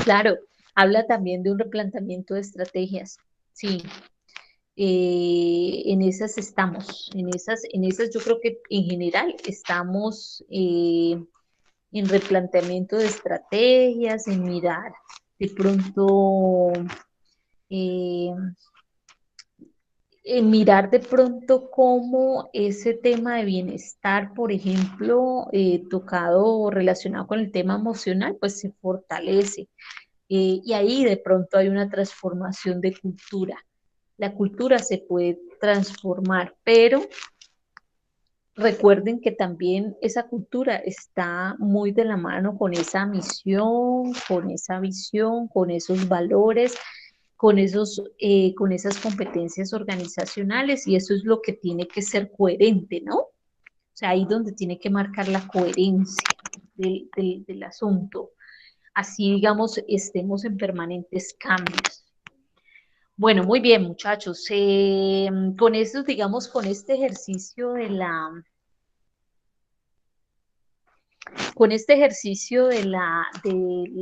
claro, habla también de un replanteamiento de estrategias. Sí, en esas estamos, en esas yo creo que en general estamos en replanteamiento de estrategias, en mirar de pronto, eh, en mirar de pronto cómo ese tema de bienestar, por ejemplo, tocado o relacionado con el tema emocional, pues se fortalece. Y ahí de pronto hay una transformación de cultura. La cultura se puede transformar, pero recuerden que también esa cultura está muy de la mano con esa misión, con esa visión, con esos valores, con esas competencias organizacionales y eso es lo que tiene que ser coherente, ¿no? O sea, ahí donde tiene que marcar la coherencia del asunto. Así, digamos, estemos en permanentes cambios. Bueno, muy bien, muchachos. Con eso, digamos, con este ejercicio con este ejercicio del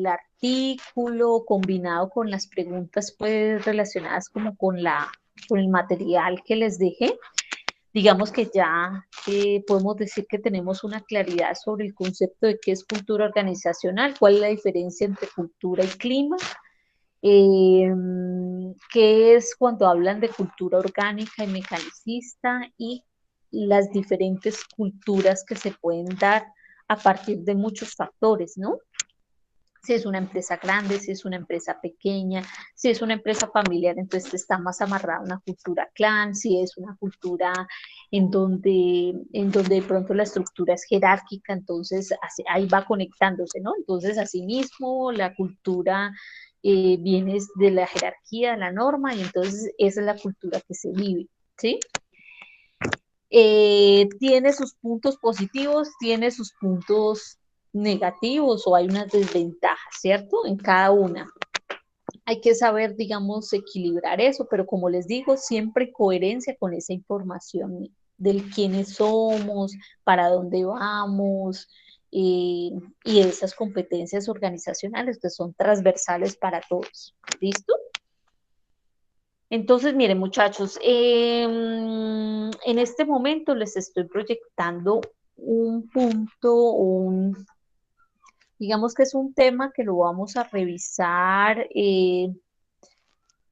artículo combinado con las preguntas pues relacionadas como con el material que les dejé, digamos que ya podemos decir que tenemos una claridad sobre el concepto de qué es cultura organizacional, cuál es la diferencia entre cultura y clima, eh, qué es cuando hablan de cultura orgánica y mecanicista y las diferentes culturas que se pueden dar a partir de muchos factores, ¿no? Si es una empresa grande, si es una empresa pequeña, si es una empresa familiar, entonces está más amarrada a una cultura clan, si es una cultura en donde de pronto la estructura es jerárquica, entonces ahí va conectándose, ¿no? Entonces, asimismo, la cultura viene de la jerarquía, de la norma, y entonces esa es la cultura que se vive, ¿sí? Tiene sus puntos positivos, tiene sus puntos negativos o hay unas desventajas, ¿cierto? En cada una. Hay que saber, digamos, equilibrar eso, pero como les digo, siempre coherencia con esa información del quiénes somos, para dónde vamos y esas competencias organizacionales que son transversales para todos. ¿Listo? Entonces, miren, muchachos, en este momento les estoy proyectando un punto, digamos que es un tema que lo vamos a revisar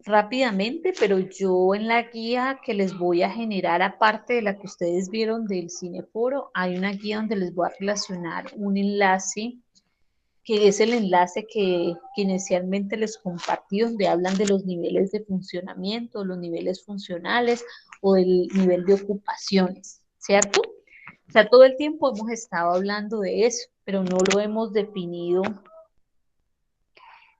rápidamente, pero yo en la guía que les voy a generar, aparte de la que ustedes vieron del Cineforo, hay una guía donde les voy a relacionar un enlace, que es el enlace que inicialmente les compartí, donde hablan de los niveles de funcionamiento, los niveles funcionales o del nivel de ocupaciones, ¿cierto? O sea, todo el tiempo hemos estado hablando de eso, pero no lo hemos definido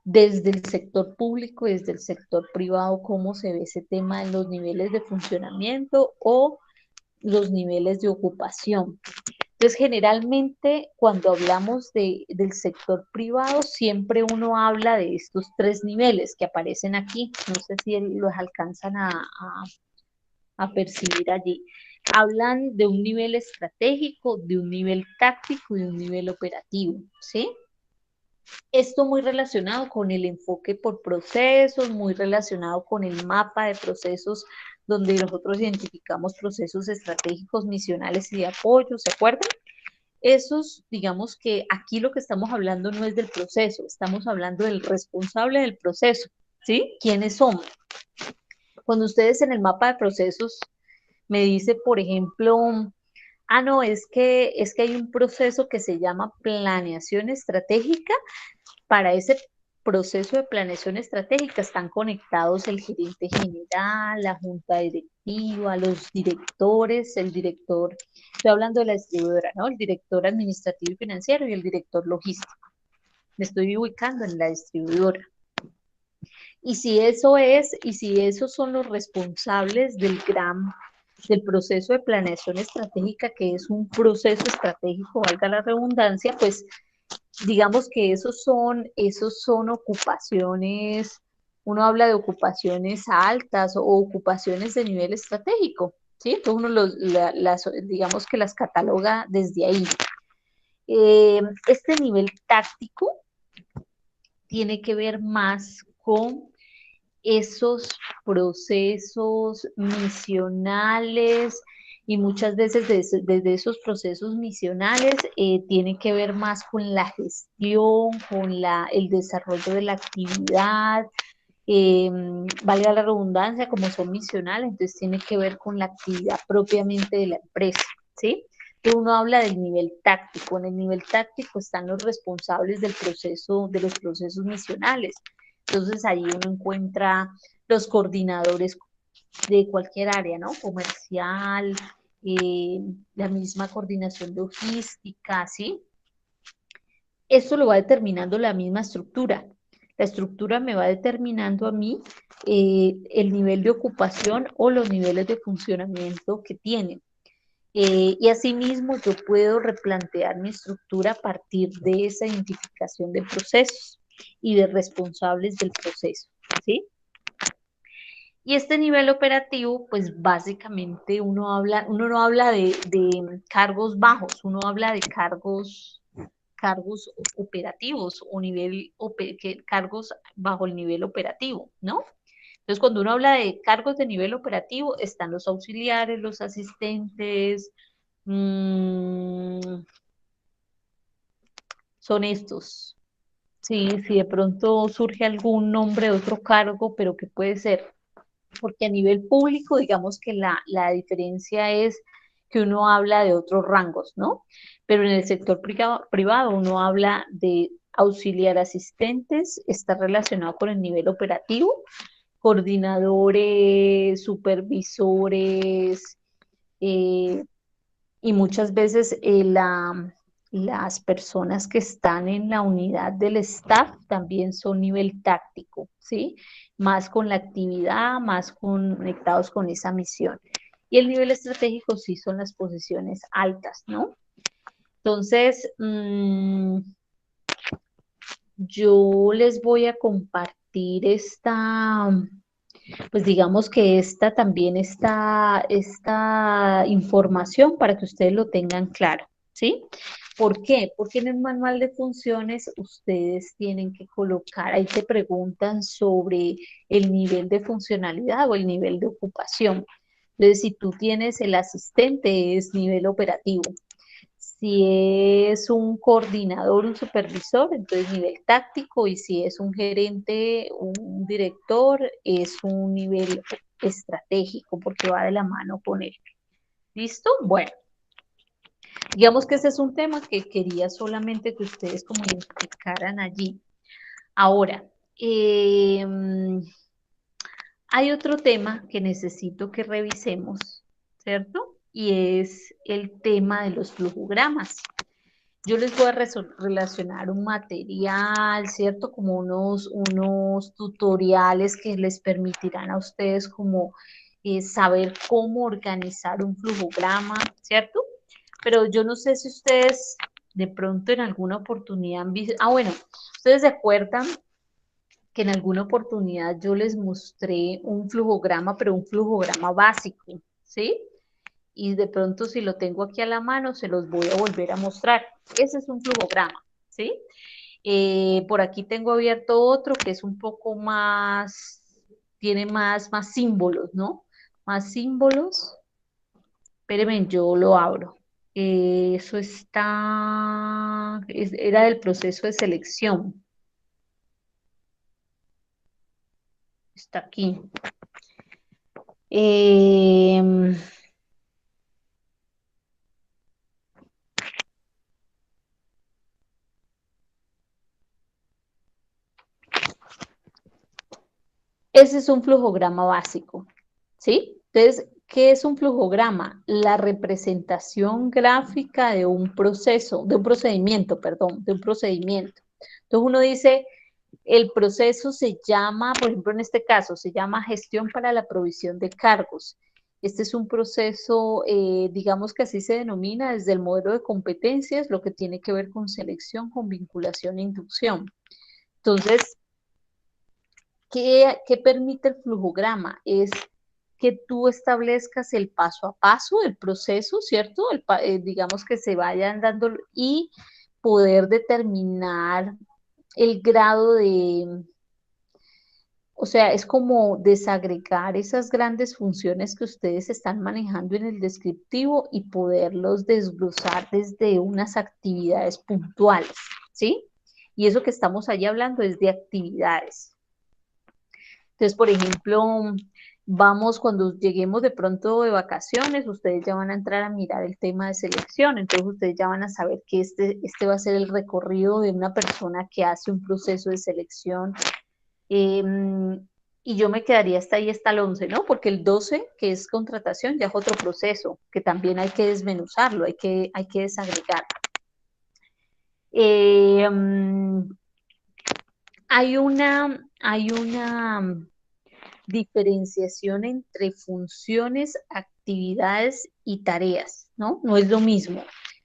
desde el sector público, desde el sector privado, cómo se ve ese tema en los niveles de funcionamiento o los niveles de ocupación. Entonces, generalmente, cuando hablamos del sector privado, siempre uno habla de estos 3 niveles que aparecen aquí. No sé si los alcanzan a percibir allí. Hablan de un nivel estratégico, de un nivel táctico y de un nivel operativo, ¿sí? Esto muy relacionado con el enfoque por procesos, muy relacionado con el mapa de procesos donde nosotros identificamos procesos estratégicos, misionales y de apoyo, ¿se acuerdan? Esos, digamos que aquí lo que estamos hablando no es del proceso, estamos hablando del responsable del proceso, ¿sí? ¿Quiénes somos? Cuando ustedes en el mapa de procesos me dice, por ejemplo, no, es que hay un proceso que se llama planeación estratégica. Para ese proceso de planeación estratégica están conectados el gerente general, la junta directiva, los directores, el director, estoy hablando de la distribuidora, ¿no? El director administrativo y financiero y el director logístico. Me estoy ubicando en la distribuidora. Y si esos son los responsables del proceso de planeación estratégica, que es un proceso estratégico, valga la redundancia, pues digamos que esos son ocupaciones, uno habla de ocupaciones altas o ocupaciones de nivel estratégico, ¿sí? Entonces uno digamos que las cataloga desde ahí. Este nivel táctico tiene que ver más con esos procesos misionales y muchas veces desde esos procesos misionales tiene que ver más con la gestión, con el desarrollo de la actividad, valga la redundancia, como son misionales, entonces tiene que ver con la actividad propiamente de la empresa, ¿sí? Entonces uno habla del nivel táctico, en el nivel táctico están los responsables del proceso, de los procesos misionales, entonces ahí uno encuentra los coordinadores de cualquier área, ¿no? Comercial, la misma coordinación logística, ¿sí? Esto lo va determinando la misma estructura. La estructura me va determinando a mí el nivel de ocupación o los niveles de funcionamiento que tienen. Y asimismo yo puedo replantear mi estructura a partir de esa identificación de procesos y de responsables del proceso, ¿sí? Y este nivel operativo, pues básicamente uno no habla de cargos bajos, uno habla de cargos operativos o cargos bajo el nivel operativo, ¿no? Entonces, cuando uno habla de cargos de nivel operativo, están los auxiliares, los asistentes, son estos. Sí, si de pronto surge algún nombre de otro cargo, pero ¿qué puede ser? Porque a nivel público, digamos que la diferencia es que uno habla de otros rangos, ¿no? Pero en el sector privado uno habla de auxiliar asistentes, está relacionado con el nivel operativo, coordinadores, supervisores, y muchas veces las personas que están en la unidad del staff también son nivel táctico, ¿sí? Más con la actividad, más conectados con esa misión. Y el nivel estratégico sí son las posiciones altas, ¿no? Entonces, yo les voy a compartir pues digamos que también esta información para que ustedes lo tengan claro, ¿sí? ¿Por qué? Porque en el manual de funciones ustedes tienen que colocar, ahí te preguntan sobre el nivel de funcionalidad o el nivel de ocupación. Entonces, si tú tienes el asistente, es nivel operativo. Si es un coordinador, un supervisor, entonces nivel táctico, y si es un gerente, un director, es un nivel estratégico, porque va de la mano con él. ¿Listo? Bueno, digamos que ese es un tema que quería solamente que ustedes como identificaran allí. Ahora, hay otro tema que necesito que revisemos, ¿cierto? Y es el tema de los flujogramas. Yo les voy a relacionar un material, ¿cierto? Como unos tutoriales que les permitirán a ustedes como saber cómo organizar un flujograma, ¿cierto? Pero yo no sé si ustedes de pronto en alguna oportunidad han visto, bueno, ustedes se acuerdan que en alguna oportunidad yo les mostré un flujograma, pero un flujograma básico, ¿sí? Y de pronto si lo tengo aquí a la mano, se los voy a volver a mostrar. Ese es un flujograma, ¿sí? Por aquí tengo abierto otro que es un poco más, tiene más símbolos, ¿no? Más símbolos. Espérenme, yo lo abro. Eso era del proceso de selección. Está aquí. Ese es un flujograma básico, ¿sí? Entonces, ¿qué es un flujograma? La representación gráfica de un proceso, de un procedimiento, perdón, de un procedimiento. Entonces uno dice, el proceso se llama, por ejemplo, en este caso, se llama gestión para la provisión de cargos. Este es un proceso, digamos que así se denomina desde el modelo de competencias, lo que tiene que ver con selección, con vinculación e inducción. Entonces, ¿qué permite el flujograma? Es que tú establezcas el paso a paso, el proceso, ¿cierto? Digamos que se vayan dando y poder determinar el grado de, o sea, es como desagregar esas grandes funciones que ustedes están manejando en el descriptivo y poderlos desglosar desde unas actividades puntuales, ¿sí? Y eso que estamos ahí hablando es de actividades. Entonces, por ejemplo, cuando lleguemos de pronto de vacaciones, ustedes ya van a entrar a mirar el tema de selección, entonces ustedes ya van a saber que este va a ser el recorrido de una persona que hace un proceso de selección. Y yo me quedaría hasta ahí, hasta el 11, ¿no? Porque el 12, que es contratación, ya es otro proceso, que también hay que desmenuzarlo, hay que desagregar. Hay una diferenciación entre funciones, actividades y tareas, ¿no? No es lo mismo.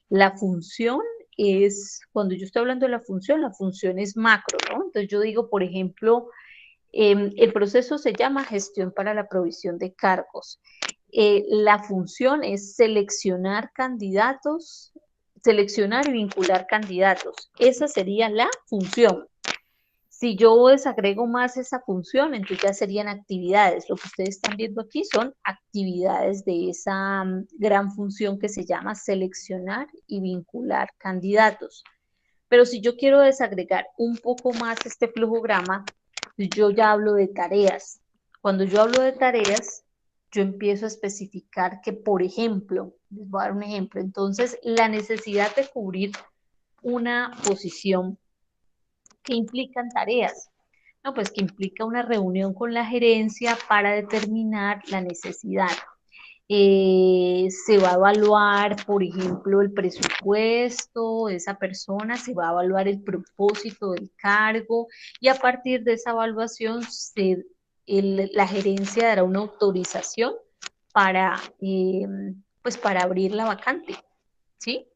La función es, cuando yo estoy hablando de la función es macro, ¿no? Entonces yo digo, por ejemplo, el proceso se llama gestión para la provisión de cargos. La función es seleccionar candidatos, seleccionar y vincular candidatos. Esa sería la función. Si yo desagrego más esa función, entonces ya serían actividades. Lo que ustedes están viendo aquí son actividades de esa gran función que se llama seleccionar y vincular candidatos. Pero si yo quiero desagregar un poco más este flujograma, yo ya hablo de tareas. Cuando yo hablo de tareas, yo empiezo a especificar que, por ejemplo, les voy a dar un ejemplo, entonces la necesidad de cubrir una posición que implican tareas. No, pues que implica una reunión con la gerencia para determinar la necesidad. Se va a evaluar, por ejemplo, el presupuesto de esa persona, se va a evaluar el propósito del cargo y a partir de esa evaluación la gerencia dará una autorización para, pues para abrir la vacante, ¿sí?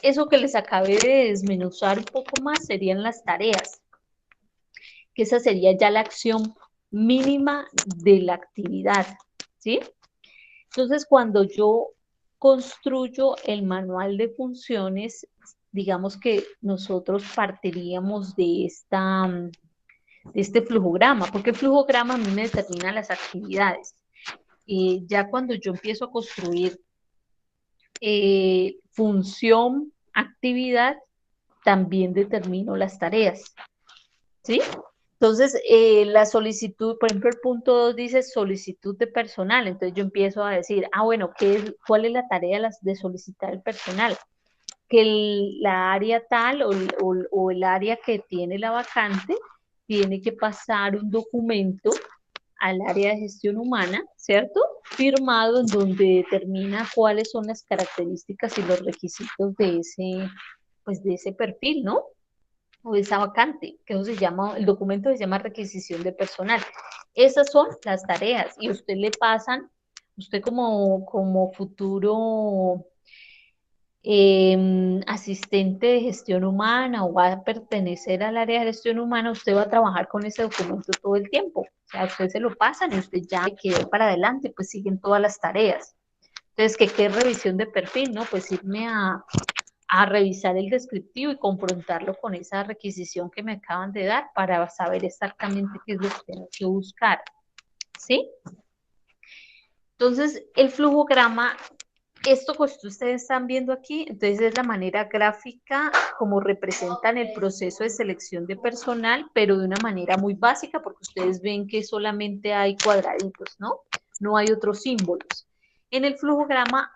Eso que les acabé de desmenuzar un poco más serían las tareas, que esa sería ya la acción mínima de la actividad, ¿sí? Entonces, cuando yo construyo el manual de funciones, digamos que nosotros partiríamos de este flujograma, porque el flujograma a mí me determina las actividades. Ya cuando yo empiezo a construir función, actividad, también determino las tareas, ¿sí? Entonces, la solicitud, por ejemplo, el punto 2 dice solicitud de personal. Entonces yo empiezo a decir, bueno, ¿cuál es la tarea de solicitar el personal? Que la área tal o el área que tiene la vacante tiene que pasar un documento al área de gestión humana, ¿cierto? Firmado en donde determina cuáles son las características y los requisitos de ese perfil, ¿no? O esa vacante, que eso se llama, el documento se llama requisición de personal. Esas son las tareas y usted le pasan, usted como futuro asistente de gestión humana o va a pertenecer al área de gestión humana, usted va a trabajar con ese documento todo el tiempo. O sea, usted se lo pasan y usted ya quedó para adelante, pues siguen todas las tareas. Entonces, ¿qué es revisión de perfil? ¿No? Pues irme a revisar el descriptivo y confrontarlo con esa requisición que me acaban de dar para saber exactamente qué es lo que tengo que buscar. ¿Sí? Entonces, el flujograma, esto que ustedes están viendo aquí, entonces es la manera gráfica como representan el proceso de selección de personal, pero de una manera muy básica, porque ustedes ven que solamente hay cuadraditos, ¿no? No hay otros símbolos. En el flujograma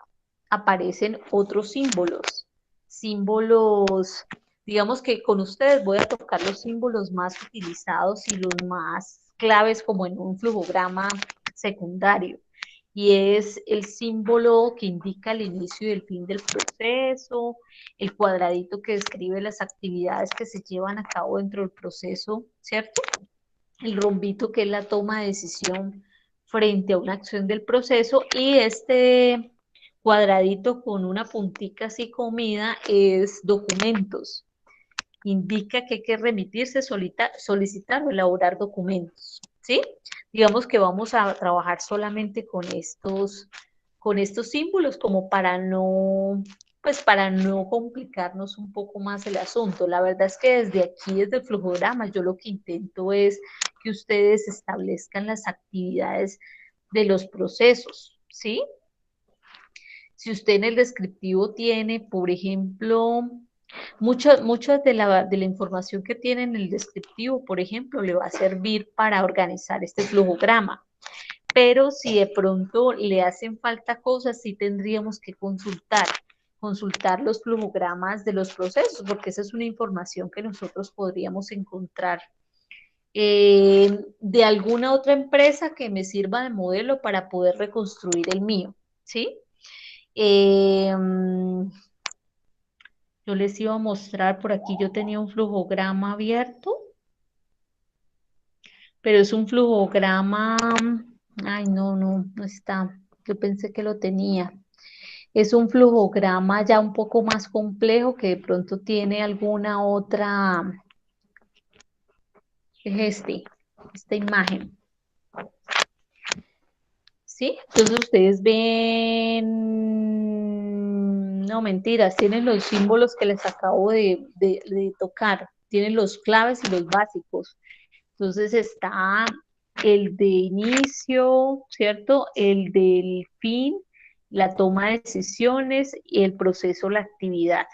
aparecen otros símbolos, digamos que con ustedes voy a tocar los símbolos más utilizados y los más claves como en un flujograma secundario. Y es el símbolo que indica el inicio y el fin del proceso, el cuadradito que describe las actividades que se llevan a cabo dentro del proceso, ¿cierto? El rombito que es la toma de decisión frente a una acción del proceso y este cuadradito con una puntica así comida es documentos. Indica que hay que remitirse, solicitar o elaborar documentos, ¿sí? Digamos que vamos a trabajar solamente con estos símbolos como para no complicarnos un poco más el asunto. La verdad es que desde aquí, desde el flujograma, yo lo que intento es que ustedes establezcan las actividades de los procesos, ¿sí? Si usted en el descriptivo tiene, por ejemplo, mucha de la información que tiene en el descriptivo, por ejemplo, le va a servir para organizar este flujograma. Pero si de pronto le hacen falta cosas, sí tendríamos que consultar los flujogramas de los procesos, porque esa es una información que nosotros podríamos encontrar de alguna otra empresa que me sirva de modelo para poder reconstruir el mío, ¿sí? Yo les iba a mostrar, por aquí yo tenía un flujograma abierto, pero es un flujograma, ay no está, yo pensé que lo tenía. Es un flujograma ya un poco más complejo que de pronto tiene alguna otra, es esta imagen. ¿Sí? Entonces ustedes ven, no mentiras, tienen los símbolos que les acabo de tocar, tienen los claves y los básicos. Entonces está el de inicio, ¿cierto? El del fin, la toma de decisiones y el proceso, la actividad.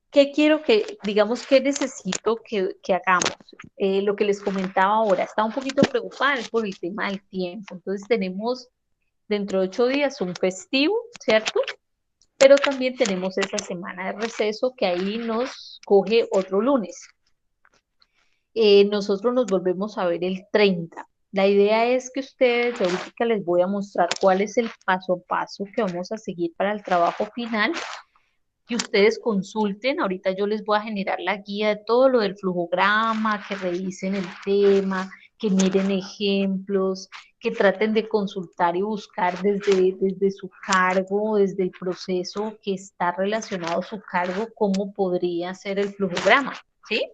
¿Qué quiero digamos, qué necesito que hagamos? Lo que les comentaba ahora, está un poquito preocupada por el tema del tiempo. Entonces tenemos dentro de 8 días un festivo, ¿cierto? Pero también tenemos esa semana de receso que ahí nos coge otro lunes. Nosotros nos volvemos a ver el 30. La idea es que ustedes, ahorita les voy a mostrar cuál es el paso a paso que vamos a seguir para el trabajo final, que ustedes consulten, ahorita yo les voy a generar la guía de todo lo del flujograma, que revisen el tema, que miren ejemplos, que traten de consultar y buscar desde su cargo, desde el proceso que está relacionado a su cargo, cómo podría ser el flujograma, ¿sí?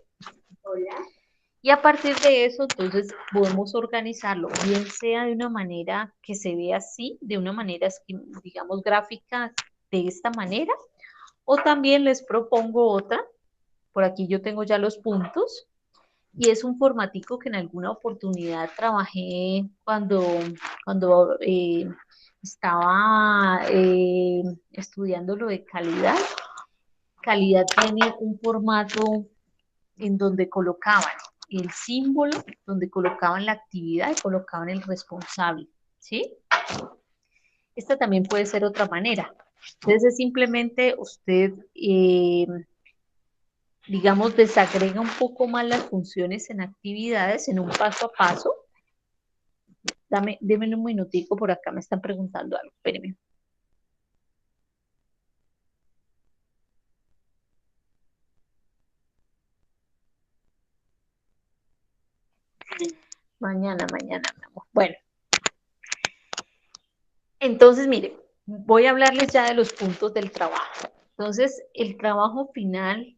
Y a partir de eso, entonces, podemos organizarlo, bien sea de una manera que se vea así, de una manera, digamos, gráfica de esta manera, o también les propongo otra, por aquí yo tengo ya los puntos, y es un formatico que en alguna oportunidad trabajé cuando estaba estudiando lo de calidad. Calidad tiene un formato en donde colocaban el símbolo, donde colocaban la actividad y colocaban el responsable, ¿sí? Esta también puede ser otra manera. Entonces es simplemente usted, digamos, desagrega un poco más las funciones en actividades en un paso a paso. Deme un minutico, por acá me están preguntando algo, espérenme. Mañana, mi amor. Bueno. Entonces, mire, voy a hablarles ya de los puntos del trabajo. Entonces, el trabajo final,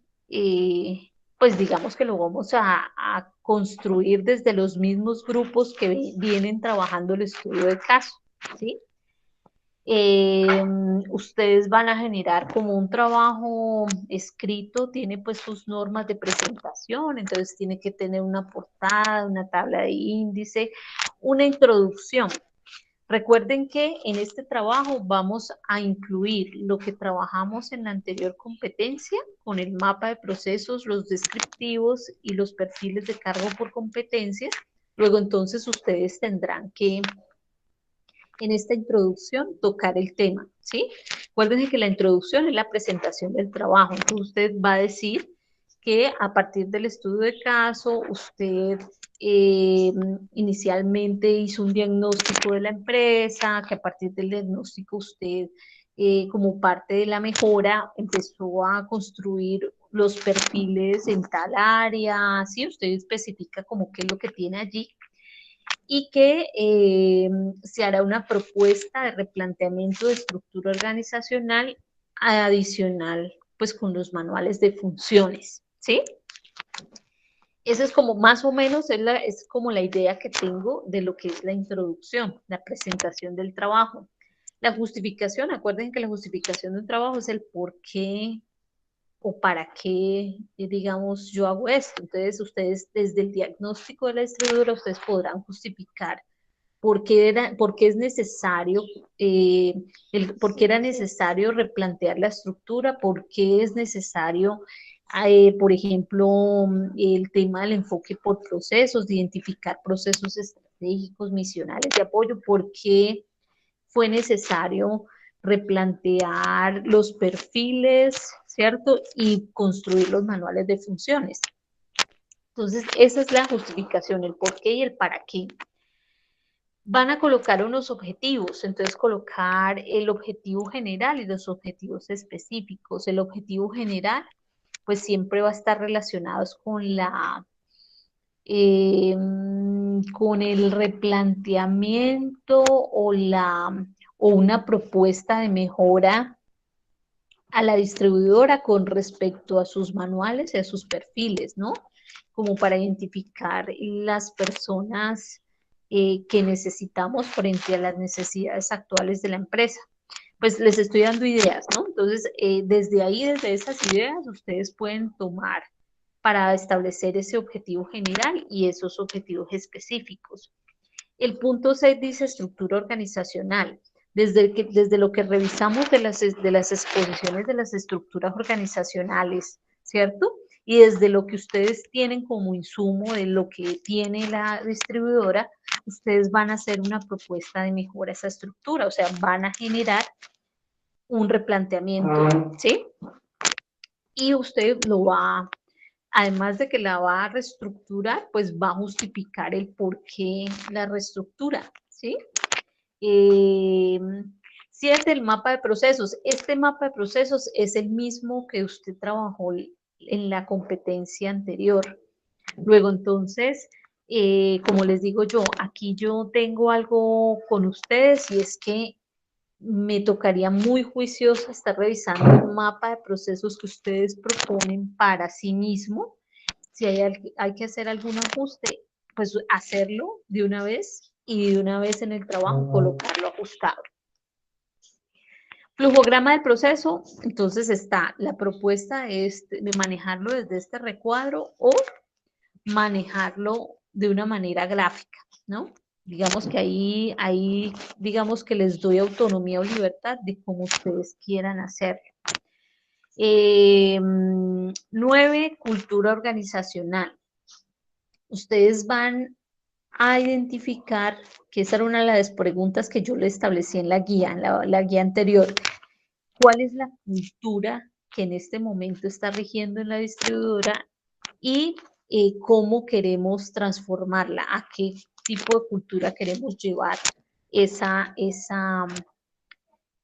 pues digamos que lo vamos a construir desde los mismos grupos que vienen trabajando el estudio de caso, ¿sí? Ustedes van a generar como un trabajo escrito, tiene pues sus normas de presentación, entonces tiene que tener una portada, una tabla de índice, una introducción. Recuerden que en este trabajo vamos a incluir lo que trabajamos en la anterior competencia con el mapa de procesos, los descriptivos y los perfiles de cargo por competencias. Luego entonces ustedes tendrán que en esta introducción tocar el tema, ¿sí? Acuérdense que la introducción es la presentación del trabajo. Entonces usted va a decir que a partir del estudio de caso, usted inicialmente hizo un diagnóstico de la empresa, que a partir del diagnóstico usted, como parte de la mejora, empezó a construir los perfiles en tal área, ¿sí? Usted especifica como qué es lo que tiene allí y que se hará una propuesta de replanteamiento de estructura organizacional adicional, pues con los manuales de funciones, ¿sí? Esa es como más o menos, es como la idea que tengo de lo que es la introducción, la presentación del trabajo. La justificación, acuérdense que la justificación de un trabajo es el por qué o para qué, digamos, yo hago esto. Entonces, ustedes desde el diagnóstico de la distribuidora, ustedes podrán justificar por qué es necesario, por qué era necesario replantear la estructura, por qué es necesario, por ejemplo, el tema del enfoque por procesos, de identificar procesos estratégicos, misionales de apoyo, por qué fue necesario replantear los perfiles, ¿cierto? Y construir los manuales de funciones. Entonces, esa es la justificación, el por qué y el para qué. Van a colocar unos objetivos, entonces colocar el objetivo general y los objetivos específicos. El objetivo general, pues siempre va a estar relacionado con con el replanteamiento o una propuesta de mejora a la distribuidora con respecto a sus manuales y a sus perfiles, ¿no? Como para identificar las personas que necesitamos frente a las necesidades actuales de la empresa. Pues les estoy dando ideas, ¿no? Entonces, desde ahí, desde esas ideas, ustedes pueden tomar para establecer ese objetivo general y esos objetivos específicos. El punto 6 dice estructura organizacional. Desde lo que revisamos de las exposiciones de las estructuras organizacionales, ¿cierto? Y desde lo que ustedes tienen como insumo de lo que tiene la distribuidora, ustedes van a hacer una propuesta de mejora a esa estructura, o sea, van a generar un replanteamiento, ¿sí? Y usted lo va, además de que la va a reestructurar, pues va a justificar el por qué la reestructura, ¿sí? 7, el mapa de procesos. Este mapa de procesos es el mismo que usted trabajó en la competencia anterior. Luego, entonces, como les digo yo, aquí yo tengo algo con ustedes y es que me tocaría muy juiciosa estar revisando un mapa de procesos que ustedes proponen para sí mismo. Si hay que hacer algún ajuste, pues hacerlo de una vez y de una vez en el trabajo colocarlo ajustado. Flujograma del proceso, entonces está la propuesta de manejarlo desde este recuadro o manejarlo de una manera gráfica, ¿no? Digamos que ahí digamos que les doy autonomía o libertad de cómo ustedes quieran hacerlo. 9, cultura organizacional. Ustedes van a identificar, que esa era una de las preguntas que yo le establecí en la guía, la guía anterior. ¿Cuál es la cultura que en este momento está rigiendo en la distribuidora y cómo queremos transformarla? ¿A qué tipo de cultura queremos llevar esa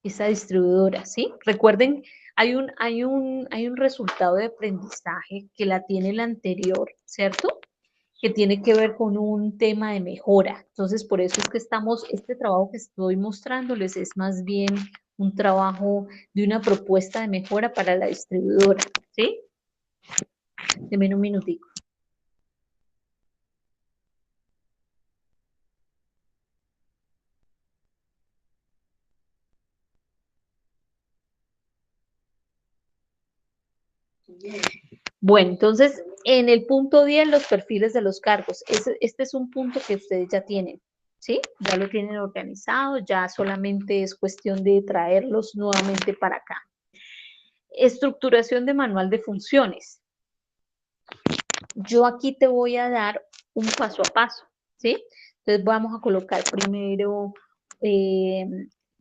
distribuidora? ¿Sí? Recuerden, hay un resultado de aprendizaje que la tiene la anterior, ¿cierto? Que tiene que ver con un tema de mejora. Entonces, por eso es que este trabajo que estoy mostrándoles es más bien un trabajo de una propuesta de mejora para la distribuidora, ¿sí? Denme un minutico. Bueno, entonces, en el punto 10, los perfiles de los cargos. Este es un punto que ustedes ya tienen, ¿sí? Ya lo tienen organizado, ya solamente es cuestión de traerlos nuevamente para acá. Estructuración de manual de funciones. Yo aquí te voy a dar un paso a paso, ¿sí? Entonces vamos a colocar primero,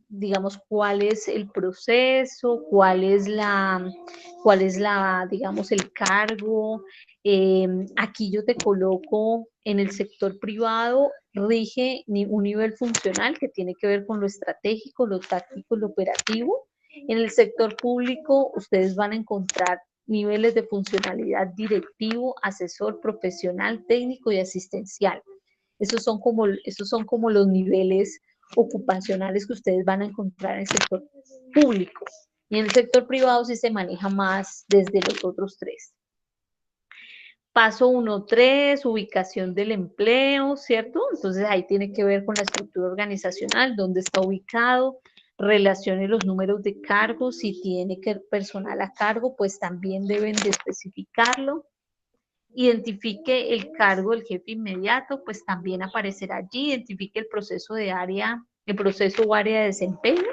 digamos, cuál es el proceso, cuál es digamos, el cargo. Aquí yo te coloco en el sector privado, rige un nivel funcional que tiene que ver con lo estratégico, lo táctico, lo operativo. En el sector público, ustedes van a encontrar niveles de funcionalidad directivo, asesor, profesional, técnico y asistencial. Esos son como los niveles ocupacionales que ustedes van a encontrar en el sector público. Y en el sector privado sí se maneja más desde los otros 3. Paso 1.3, ubicación del empleo, ¿cierto? Entonces ahí tiene que ver con la estructura organizacional, dónde está ubicado, relacione los números de cargos, si tiene personal a cargo, pues también deben de especificarlo. Identifique el cargo del jefe inmediato, pues también aparecerá allí. Identifique el proceso o área de desempeño.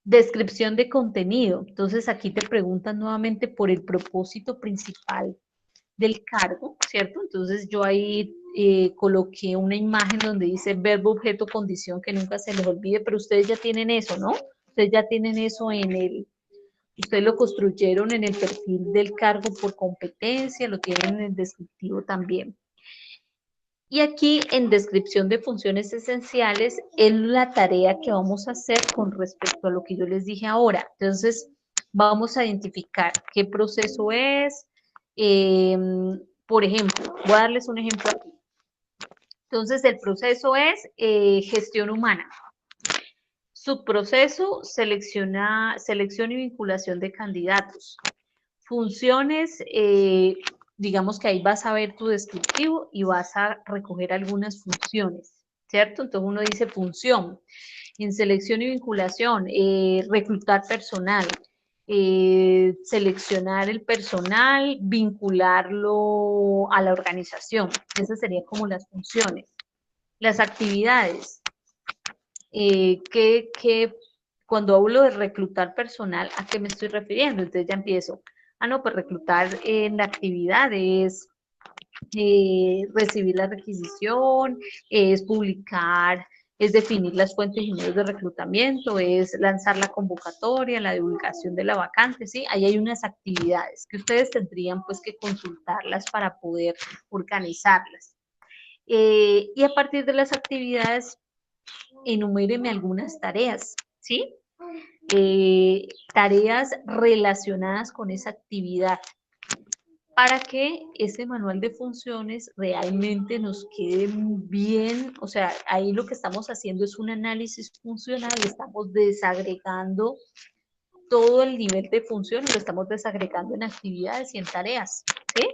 Descripción de contenido. Entonces aquí te preguntan nuevamente por el propósito principal del cargo, ¿cierto? Entonces yo ahí coloqué una imagen donde dice verbo, objeto, condición, que nunca se les olvide, pero ustedes ya tienen eso, ¿no? Ustedes ya tienen eso ustedes lo construyeron en el perfil del cargo por competencia, lo tienen en el descriptivo también. Y aquí en descripción de funciones esenciales es la tarea que vamos a hacer con respecto a lo que yo les dije ahora. Entonces, vamos a identificar qué proceso es. Por ejemplo, voy a darles un ejemplo aquí. Entonces, el proceso es gestión humana. Subproceso, selección y vinculación de candidatos. Funciones, digamos que ahí vas a ver tu descriptivo y vas a recoger algunas funciones, ¿cierto? Entonces uno dice función. En selección y vinculación, reclutar personal, seleccionar el personal, vincularlo a la organización. Esas serían como las funciones. Las actividades, cuando hablo de reclutar personal, ¿a qué me estoy refiriendo? Entonces ya empiezo. No, pues reclutar en la actividad es recibir la requisición, es publicar, es definir las fuentes y medios de reclutamiento, es lanzar la convocatoria, la divulgación de la vacante, ¿sí? Ahí hay unas actividades que ustedes tendrían pues que consultarlas para poder organizarlas. Y a partir de las actividades, enuméreme algunas tareas, ¿sí? Tareas relacionadas con esa actividad para que ese manual de funciones realmente nos quede bien. O sea, ahí lo que estamos haciendo es un análisis funcional, estamos desagregando todo el nivel de funciones, lo estamos desagregando en actividades y en tareas, ¿sí?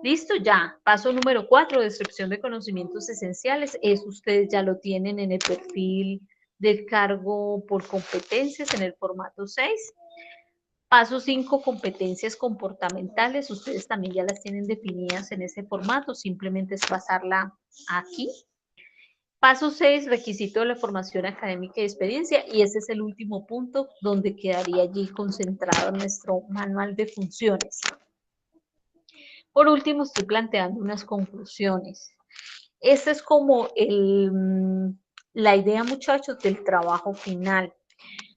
Listo, ya. Paso número 4, descripción de conocimientos esenciales. Eso ustedes ya lo tienen en el perfil del cargo por competencias en el formato 6. Paso 5, competencias comportamentales. Ustedes también ya las tienen definidas en ese formato, simplemente es pasarla aquí. Paso 6, requisito de la formación académica y experiencia, y ese es el último punto donde quedaría allí concentrado nuestro manual de funciones. Por último, estoy planteando unas conclusiones. Esa es como la idea, muchachos, del trabajo final.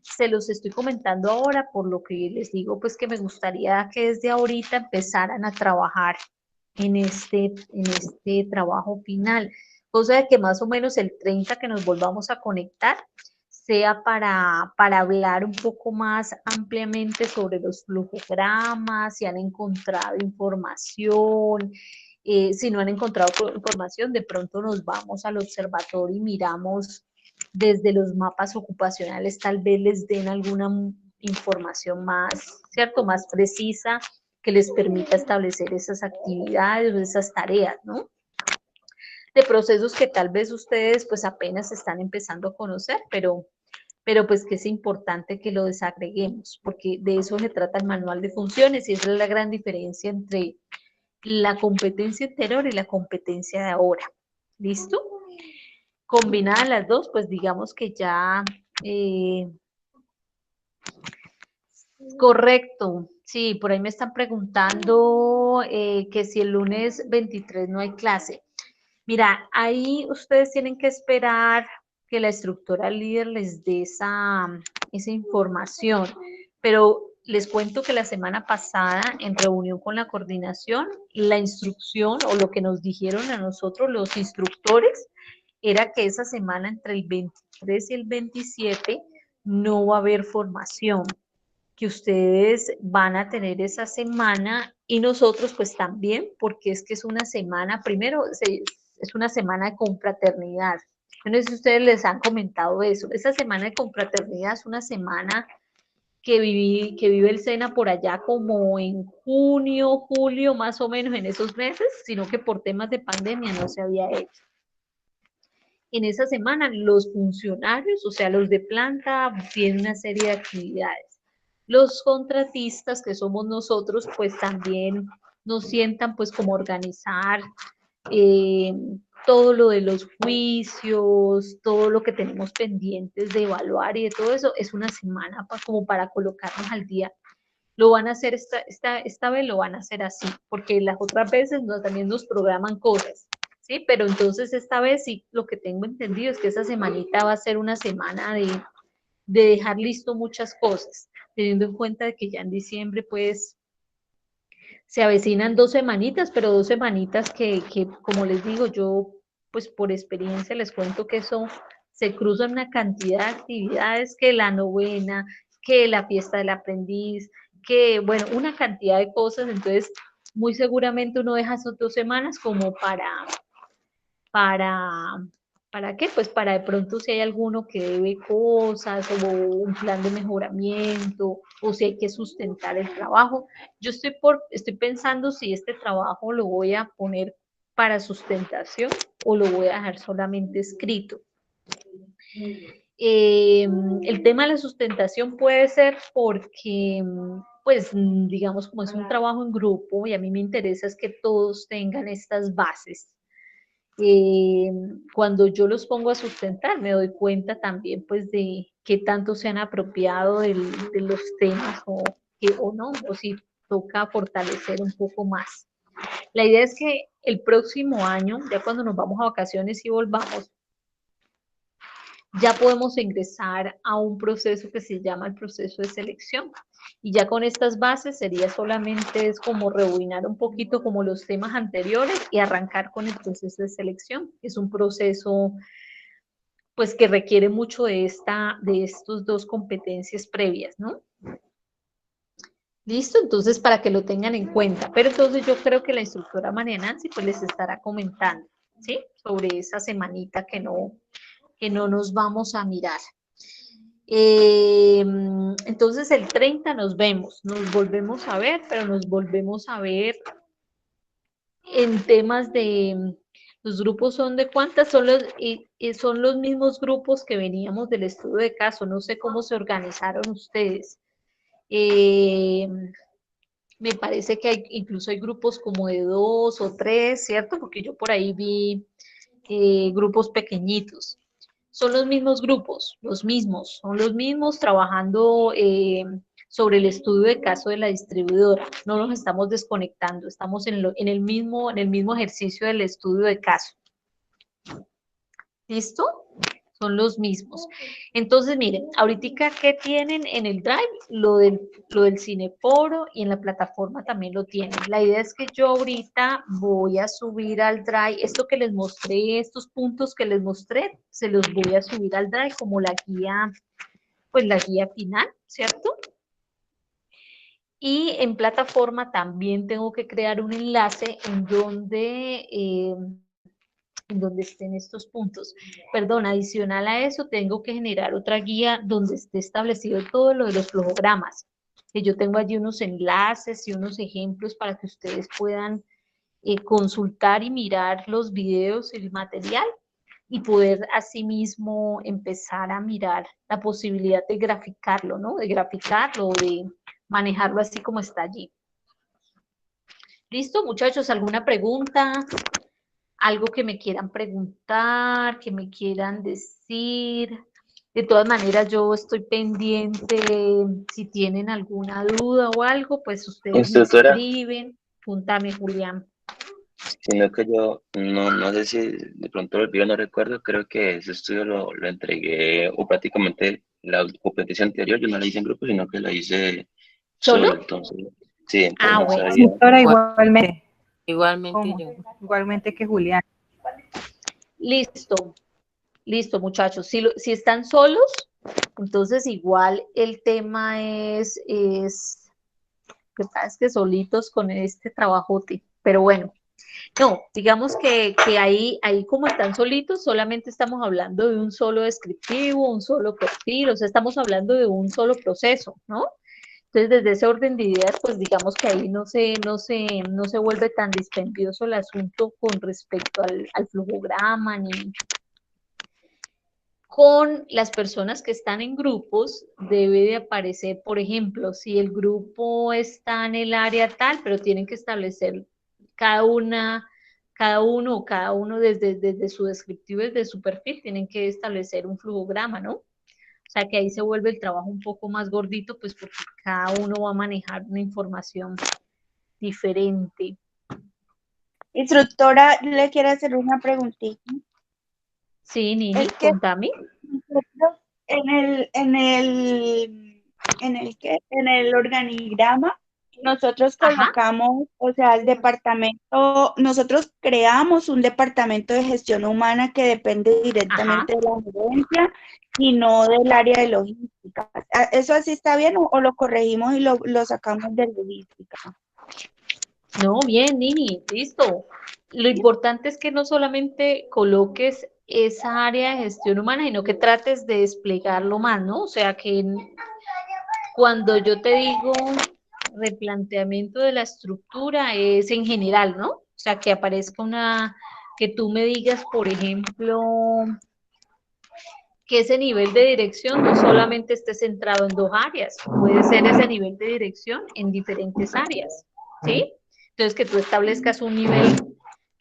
Se los estoy comentando ahora, por lo que les digo, pues que me gustaría que desde ahorita empezaran a trabajar en este trabajo final. Cosa de que más o menos el 30 que nos volvamos a conectar sea para hablar un poco más ampliamente sobre los flujogramas, si han encontrado información, si no han encontrado información, de pronto nos vamos al observatorio y miramos desde los mapas ocupacionales, tal vez les den alguna información más, ¿cierto? Más precisa que les permita establecer esas actividades o esas tareas, ¿no? De procesos que tal vez ustedes pues apenas están empezando a conocer, pero pues que es importante que lo desagreguemos, porque de eso se trata el manual de funciones y esa es la gran diferencia entre la competencia anterior y la competencia de ahora. ¿Listo? Combinadas las dos, pues digamos que ya... correcto, sí, por ahí me están preguntando que si el lunes 23 no hay clase. Mira, ahí ustedes tienen que esperar que la instructora líder les dé esa información, pero les cuento que la semana pasada, en reunión con la coordinación, la instrucción o lo que nos dijeron a nosotros los instructores era que esa semana entre el 23 y el 27 no va a haber formación, que ustedes van a tener esa semana y nosotros pues también, porque es que es una semana, primero es una semana de confraternidad. Yo no sé si ustedes les han comentado eso. Esa semana de confraternidad es una semana que vive el SENA por allá como en junio, julio, más o menos en esos meses, sino que por temas de pandemia no se había hecho. En esa semana los funcionarios, o sea, los de planta, tienen una serie de actividades. Los contratistas, que somos nosotros, pues también nos sientan pues como organizar todo lo de los juicios, todo lo que tenemos pendientes de evaluar y de todo eso, es una semana como para colocarnos al día. Lo van a hacer esta vez, lo van a hacer así, porque las otras veces también nos programan cosas, ¿sí? Pero entonces esta vez sí, lo que tengo entendido es que esa semanita va a ser una semana de dejar listo muchas cosas, teniendo en cuenta de que ya en diciembre pues se avecinan 2 semanitas, pero 2 semanitas que como les digo, yo pues por experiencia les cuento que eso se cruzan una cantidad de actividades, que la novena, que la fiesta del aprendiz, que bueno, una cantidad de cosas, entonces muy seguramente uno deja esas 2 semanas como ¿para qué? Pues para de pronto si hay alguno que debe cosas o un plan de mejoramiento o si hay que sustentar el trabajo. Yo estoy pensando si este trabajo lo voy a poner para sustentación o lo voy a dejar solamente escrito. El tema de la sustentación puede ser porque, pues, digamos, como es un trabajo en grupo y a mí me interesa es que todos tengan estas bases. Cuando yo los pongo a sustentar, me doy cuenta también, pues, de qué tanto se han apropiado de los temas o no, o si toca fortalecer un poco más. La idea es que el próximo año, ya cuando nos vamos a vacaciones y volvamos, ya podemos ingresar a un proceso que se llama el proceso de selección. Y ya con estas bases sería solamente es como rebobinar un poquito como los temas anteriores y arrancar con el proceso de selección. Es un proceso pues que requiere mucho de estos 2 competencias previas, ¿no? Listo, entonces para que lo tengan en cuenta. Pero entonces yo creo que la instructora María Nancy pues les estará comentando, ¿sí? Sobre esa semanita que no nos vamos a mirar. Entonces el 30 nos volvemos a ver, pero nos volvemos a ver en temas de, los grupos son de cuántas, son los mismos grupos que veníamos del estudio de caso, no sé cómo se organizaron ustedes. Me parece que incluso hay grupos como de 2 o 3, ¿cierto? Porque yo por ahí vi grupos pequeñitos. Son los mismos grupos, son los mismos trabajando sobre el estudio de caso de la distribuidora. No nos estamos desconectando, estamos en el mismo ejercicio del estudio de caso. ¿Listo? Son los mismos. Entonces, miren, ahorita, ¿qué tienen en el Drive? Lo del Cineforo, y en la plataforma también lo tienen. La idea es que yo ahorita voy a subir al Drive, esto que les mostré, estos puntos que les mostré, se los voy a subir al Drive como la guía, pues la guía final, ¿cierto? Y en plataforma también tengo que crear un enlace en donde estén estos puntos. Perdón, adicional a eso, tengo que generar otra guía donde esté establecido todo lo de los flojogramas. Que yo tengo allí unos enlaces y unos ejemplos para que ustedes puedan consultar y mirar los videos y el material, y poder asimismo empezar a mirar la posibilidad de graficarlo, ¿no? De graficarlo, de manejarlo así como está allí. ¿Listo, muchachos? ¿Alguna pregunta? Algo que me quieran preguntar, que me quieran decir. De todas maneras, yo estoy pendiente. Si tienen alguna duda o algo, pues ustedes me Instructora, escriben. Púntame, Julián. sino que yo no sé si de pronto lo olvido, no recuerdo, creo que ese estudio lo entregué, o prácticamente la competición anterior, yo no la hice en grupo, sino que la hice ¿Solo? solo, entonces, sí, entonces no Bueno. sabía. Doctora, igualmente. Igualmente ¿Cómo? yo. Igualmente que Julián. Listo. Listo, muchachos. Si están solos, entonces igual el tema es que solitos con este trabajote. Pero bueno, no, digamos que ahí como están solitos, solamente estamos hablando de un solo descriptivo, un solo perfil, o sea, estamos hablando de un solo proceso, ¿no? Entonces, desde ese orden de ideas, pues digamos que ahí no se vuelve tan dispendioso el asunto con respecto al flujograma, ni con las personas que están en grupos. Debe de aparecer, por ejemplo, si el grupo está en el área tal, pero tienen que establecer cada uno desde su descriptivo, desde su perfil, tienen que establecer un flujograma, ¿no? O sea que ahí se vuelve el trabajo un poco más gordito, pues porque cada uno va a manejar una información diferente. Instructora, le quiero hacer una preguntita. Sí, Nini, Es que contame. nosotros en el organigrama, nosotros Ajá, colocamos, o sea, el departamento, nosotros creamos un departamento de gestión humana que depende ajá. directamente de la gerencia y no del área de logística. ¿Eso así está bien o lo corregimos y lo sacamos de logística? No, bien, Nini, listo. Lo importante es que no solamente coloques esa área de gestión humana, sino que trates de desplegarlo más, ¿no? O sea, que cuando yo te digo replanteamiento de la estructura es en general, ¿no? O sea, que aparezca que tú me digas, por ejemplo, que ese nivel de dirección no solamente esté centrado en 2 áreas, puede ser ese nivel de dirección en diferentes áreas, ¿sí? Entonces, que tú establezcas un nivel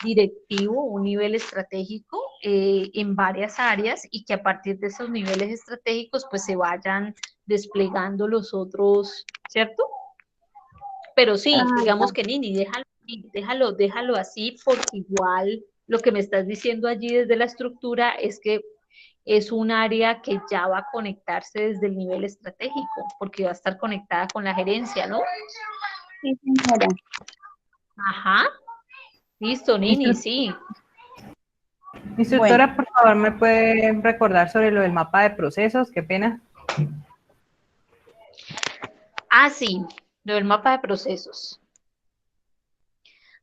directivo, un nivel estratégico en varias áreas, y que a partir de esos niveles estratégicos pues se vayan desplegando los otros, ¿cierto? Pero sí, digamos que Nini, déjalo así, porque igual lo que me estás diciendo allí desde la estructura es que es un área que ya va a conectarse desde el nivel estratégico, porque va a estar conectada con la gerencia, ¿no? Sí, señora. Ajá. Listo, Nini, sí. Instructora, Bueno. por favor, ¿me puede recordar sobre lo del mapa de procesos? Qué pena. Ah, sí, lo del mapa de procesos.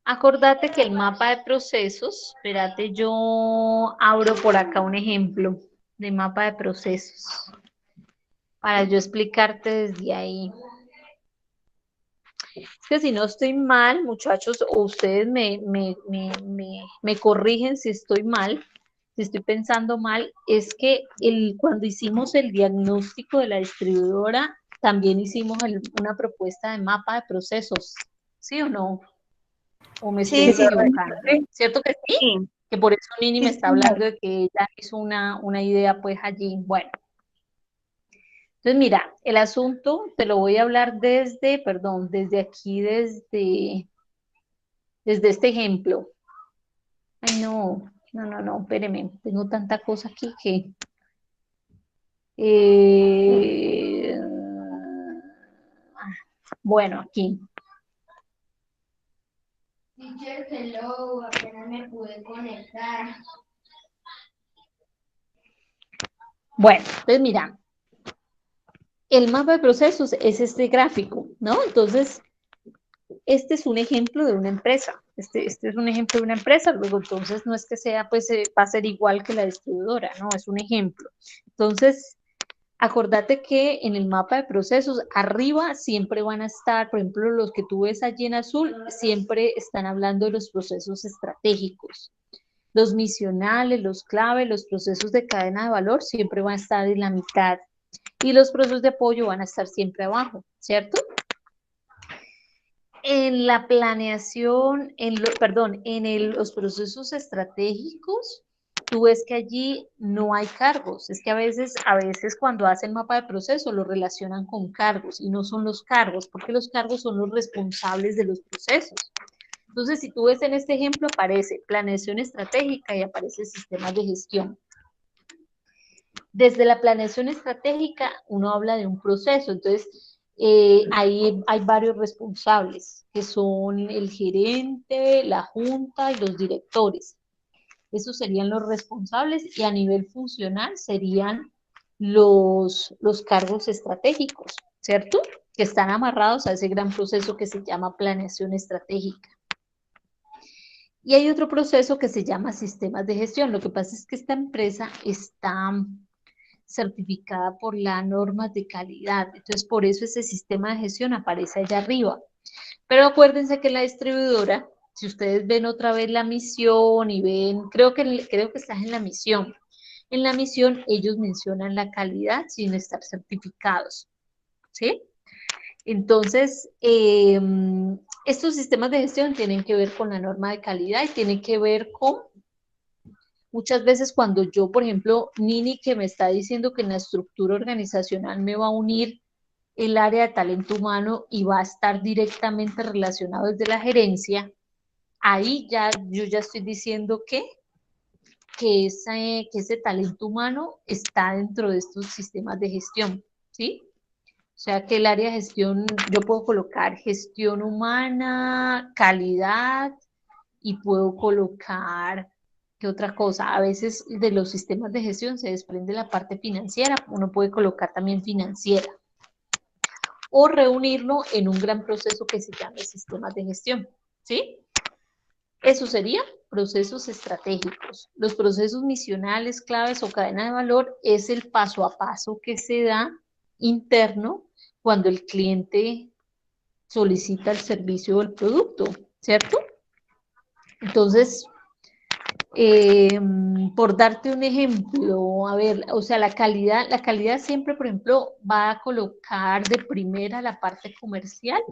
Acordate que el mapa de procesos, espérate, yo abro por acá un ejemplo de mapa de procesos para yo explicarte desde ahí. Es que si no estoy mal, muchachos, o ustedes me corrigen si estoy mal, si estoy pensando mal, es que cuando hicimos el diagnóstico de la distribuidora, también hicimos una propuesta de mapa de procesos, ¿sí o no? ¿O me estoy equivocando? ¿Cierto que sí? Sí. Que por eso Nini me está señor. hablando de que ella hizo una idea pues allí. Bueno, entonces mira, el asunto te lo voy a hablar desde aquí, desde este ejemplo. Ay, no, espéreme, tengo tanta cosa aquí que... bueno, aquí. Teacher, hello, apenas me pude conectar. Bueno, entonces mira, el mapa de procesos es este gráfico, ¿no? Entonces, este es un ejemplo de una empresa. Este es un ejemplo de una empresa, luego entonces no es que sea, pues va a ser igual que la distribuidora, ¿no? Es un ejemplo. Entonces, acordate que en el mapa de procesos, arriba siempre van a estar, por ejemplo, los que tú ves allí en azul, siempre están hablando de los procesos estratégicos. Los misionales, los clave, los procesos de cadena de valor siempre van a estar en la mitad. Y los procesos de apoyo van a estar siempre abajo, ¿cierto? En la planeación, los procesos estratégicos, tú ves que allí no hay cargos. Es que a veces cuando hacen mapa de proceso lo relacionan con cargos y no son los cargos, porque los cargos son los responsables de los procesos. Entonces, si tú ves en este ejemplo, aparece planeación estratégica y aparece sistemas de gestión. Desde la planeación estratégica, uno habla de un proceso, entonces ahí hay varios responsables, que son el gerente, la junta y los directores. Esos serían los responsables y a nivel funcional serían los cargos estratégicos, ¿cierto? Que están amarrados a ese gran proceso que se llama planeación estratégica. Y hay otro proceso que se llama sistemas de gestión. Lo que pasa es que esta empresa está certificada por las normas de calidad. Entonces, por eso ese sistema de gestión aparece allá arriba. Pero acuérdense que la distribuidora, si ustedes ven otra vez la misión y ven, creo que estás en la misión. En la misión ellos mencionan la calidad sin estar certificados, ¿sí? Entonces, estos sistemas de gestión tienen que ver con la norma de calidad y tienen que ver con muchas veces cuando yo, por ejemplo, Nini, que me está diciendo que en la estructura organizacional me va a unir el área de talento humano y va a estar directamente relacionado desde la gerencia, ahí yo ya estoy diciendo que ese talento humano está dentro de estos sistemas de gestión, ¿sí? O sea que el área de gestión, yo puedo colocar gestión humana, calidad, y puedo colocar, ¿qué otra cosa? A veces de los sistemas de gestión se desprende la parte financiera, uno puede colocar también financiera. O reunirlo en un gran proceso que se llama sistemas de gestión, ¿sí? Eso sería procesos estratégicos. Los procesos misionales, claves o cadena de valor es el paso a paso que se da interno cuando el cliente solicita el servicio o el producto, ¿cierto? Entonces, por darte un ejemplo, a ver, o sea, la calidad siempre, por ejemplo, va a colocar de primera la parte comercial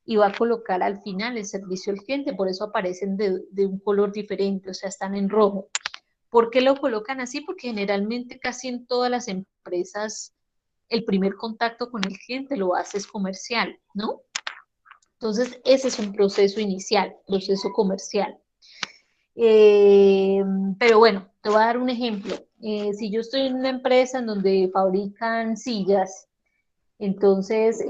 y va a colocar al final el servicio al cliente, por eso aparecen de un color diferente, o sea, están en rojo. ¿Por qué lo colocan así? Porque generalmente casi en todas las empresas el primer contacto con el cliente lo haces comercial, ¿no? Entonces, ese es un proceso inicial, proceso comercial. Pero bueno, te voy a dar un ejemplo. Si yo estoy en una empresa en donde fabrican sillas, entonces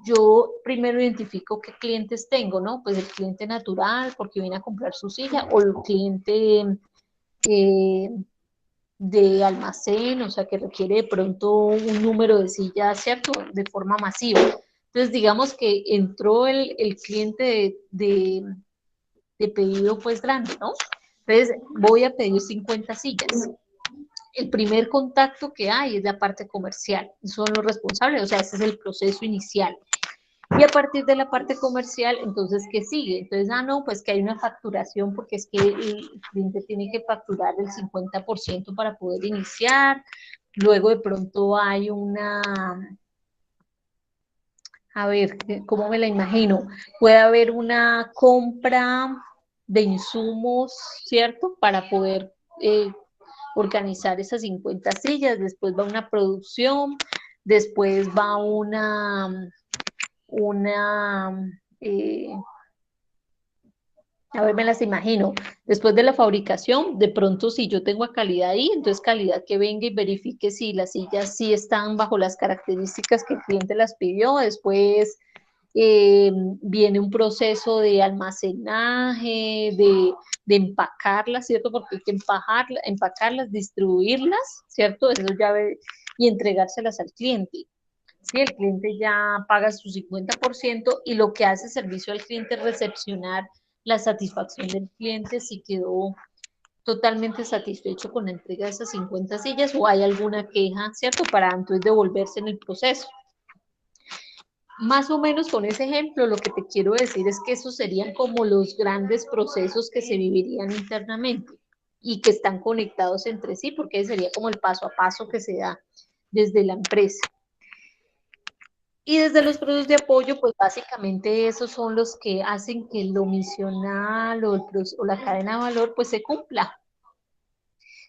yo primero identifico qué clientes tengo, ¿no? Pues el cliente natural, porque viene a comprar su silla, o el cliente de almacén, o sea, que requiere de pronto un número de sillas, ¿cierto? De forma masiva. Entonces, digamos que entró el cliente de pedido pues grande, ¿no? Entonces voy a pedir 50 sillas. El primer contacto que hay es la parte comercial, son los responsables, o sea, ese es el proceso inicial. Y a partir de la parte comercial, entonces, ¿qué sigue? Entonces, no, pues que hay una facturación porque es que el cliente tiene que facturar el 50% para poder iniciar. Luego de pronto hay A ver, ¿cómo me la imagino? Puede haber una compra de insumos, ¿cierto? Para poder organizar esas 50 sillas, después va una producción, después va una a ver, me las imagino. Después de la fabricación, de pronto si yo tengo a calidad ahí, entonces calidad que venga y verifique si las sillas sí están bajo las características que el cliente las pidió. Después viene un proceso de almacenaje, de empacarlas, ¿cierto? Porque hay que empacarlas, distribuirlas, ¿cierto? Eso ya y entregárselas al cliente. Sí, el cliente ya paga su 50% y lo que hace servicio al cliente es recepcionar la satisfacción del cliente si quedó totalmente satisfecho con la entrega de esas 50 sillas o hay alguna queja, ¿cierto? Para entonces devolverse en el proceso. Más o menos con ese ejemplo, lo que te quiero decir es que esos serían como los grandes procesos que se vivirían internamente y que están conectados entre sí, porque ese sería como el paso a paso que se da desde la empresa. Y desde los procesos de apoyo, pues básicamente esos son los que hacen que lo misional o la cadena de valor pues se cumpla.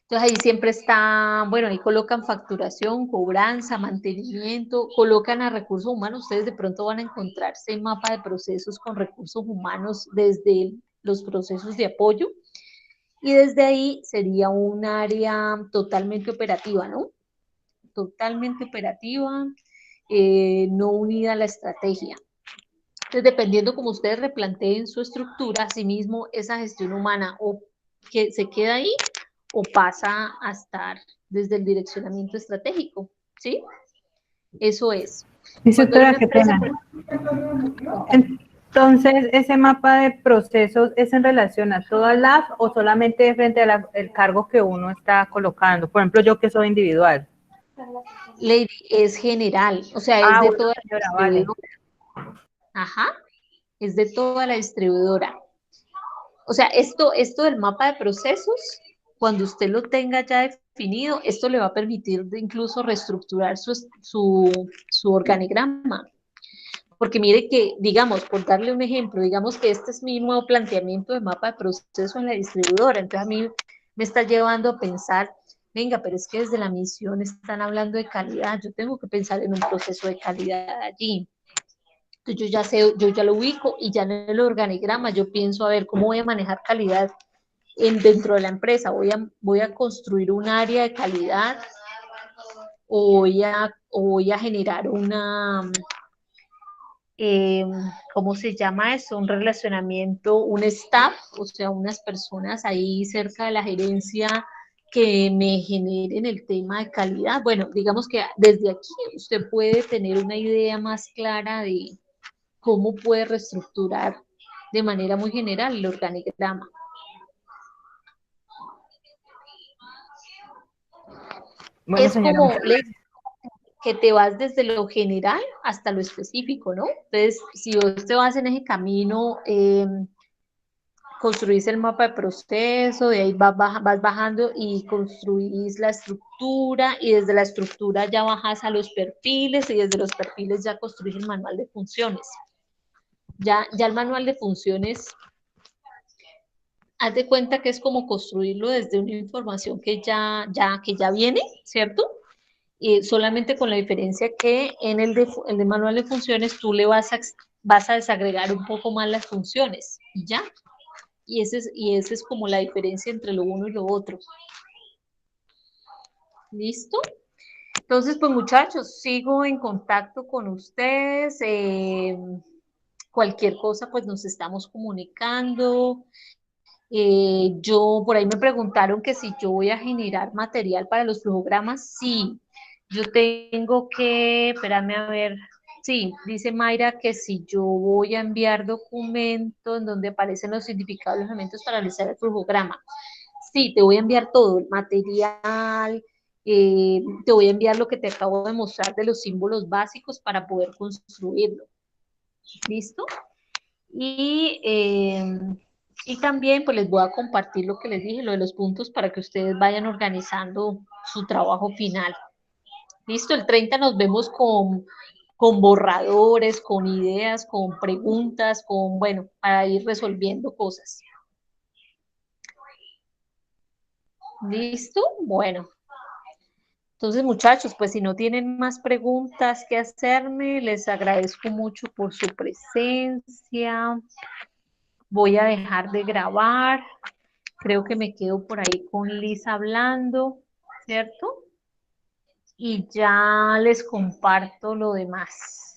Entonces ahí siempre está, bueno, ahí colocan facturación, cobranza, mantenimiento, colocan a recursos humanos. Ustedes de pronto van a encontrarse mapa de procesos con recursos humanos desde los procesos de apoyo y desde ahí sería un área totalmente operativa, ¿no? Totalmente operativa, no unida a la estrategia. Entonces, dependiendo como ustedes replanteen su estructura, asimismo, esa gestión humana o que se queda ahí o pasa a estar desde el direccionamiento estratégico, ¿sí? Eso es. Instructora, qué pena. Entonces, ¿ese mapa de procesos es en relación a todas las o solamente frente al cargo que uno está colocando? Por ejemplo, yo que soy individual. Lady, es general, o sea, es de bueno, toda señora, la distribuidora. Vale. Ajá, es de toda la distribuidora. O sea, esto del mapa de procesos, cuando usted lo tenga ya definido, esto le va a permitir de incluso reestructurar su organigrama. Porque mire que, digamos, por darle un ejemplo, digamos que este es mi nuevo planteamiento de mapa de proceso en la distribuidora. Entonces a mí me está llevando a pensar, venga, pero es que desde la misión están hablando de calidad, yo tengo que pensar en un proceso de calidad allí. Entonces yo ya sé, yo ya lo ubico y ya en el organigrama yo pienso a ver cómo voy a manejar calidad dentro de la empresa. Voy a construir un área de calidad o voy a generar ¿cómo se llama eso? Un relacionamiento, un staff, o sea, unas personas ahí cerca de la gerencia que me generen el tema de calidad. Bueno, digamos que desde aquí usted puede tener una idea más clara de cómo puede reestructurar de manera muy general el organigrama. Bueno, Es señora, como que te vas desde lo general hasta lo específico, ¿no? Entonces, si vos te vas en ese camino, construís el mapa de proceso, de ahí vas bajando y construís la estructura y desde la estructura ya bajas a los perfiles y desde los perfiles ya construís el manual de funciones. Ya el manual de funciones, haz de cuenta que es como construirlo desde una información que ya viene, ¿cierto? Solamente con la diferencia que en el de manual de funciones tú le vas a desagregar un poco más las funciones y ya. Y esa es como la diferencia entre lo uno y lo otro. ¿Listo? Entonces, pues muchachos, sigo en contacto con ustedes. Cualquier cosa, pues nos estamos comunicando. Por ahí me preguntaron que si yo voy a generar material para los flujogramas. Sí, yo tengo que, espérame a ver, sí, dice Mayra que si yo voy a enviar documento en donde aparecen los significados de los elementos para realizar el flujograma. Sí, te voy a enviar todo, el material, te voy a enviar lo que te acabo de mostrar de los símbolos básicos para poder construirlo. ¿Listo? Y también pues les voy a compartir lo que les dije, lo de los puntos para que ustedes vayan organizando su trabajo final. Listo, el 30 nos vemos con borradores, con ideas, con preguntas, con, bueno, para ir resolviendo cosas. ¿Listo? Bueno. Entonces, muchachos, pues si no tienen más preguntas que hacerme, les agradezco mucho por su presencia. Voy a dejar de grabar. Creo que me quedo por ahí con Liz hablando, ¿cierto? Y ya les comparto lo demás.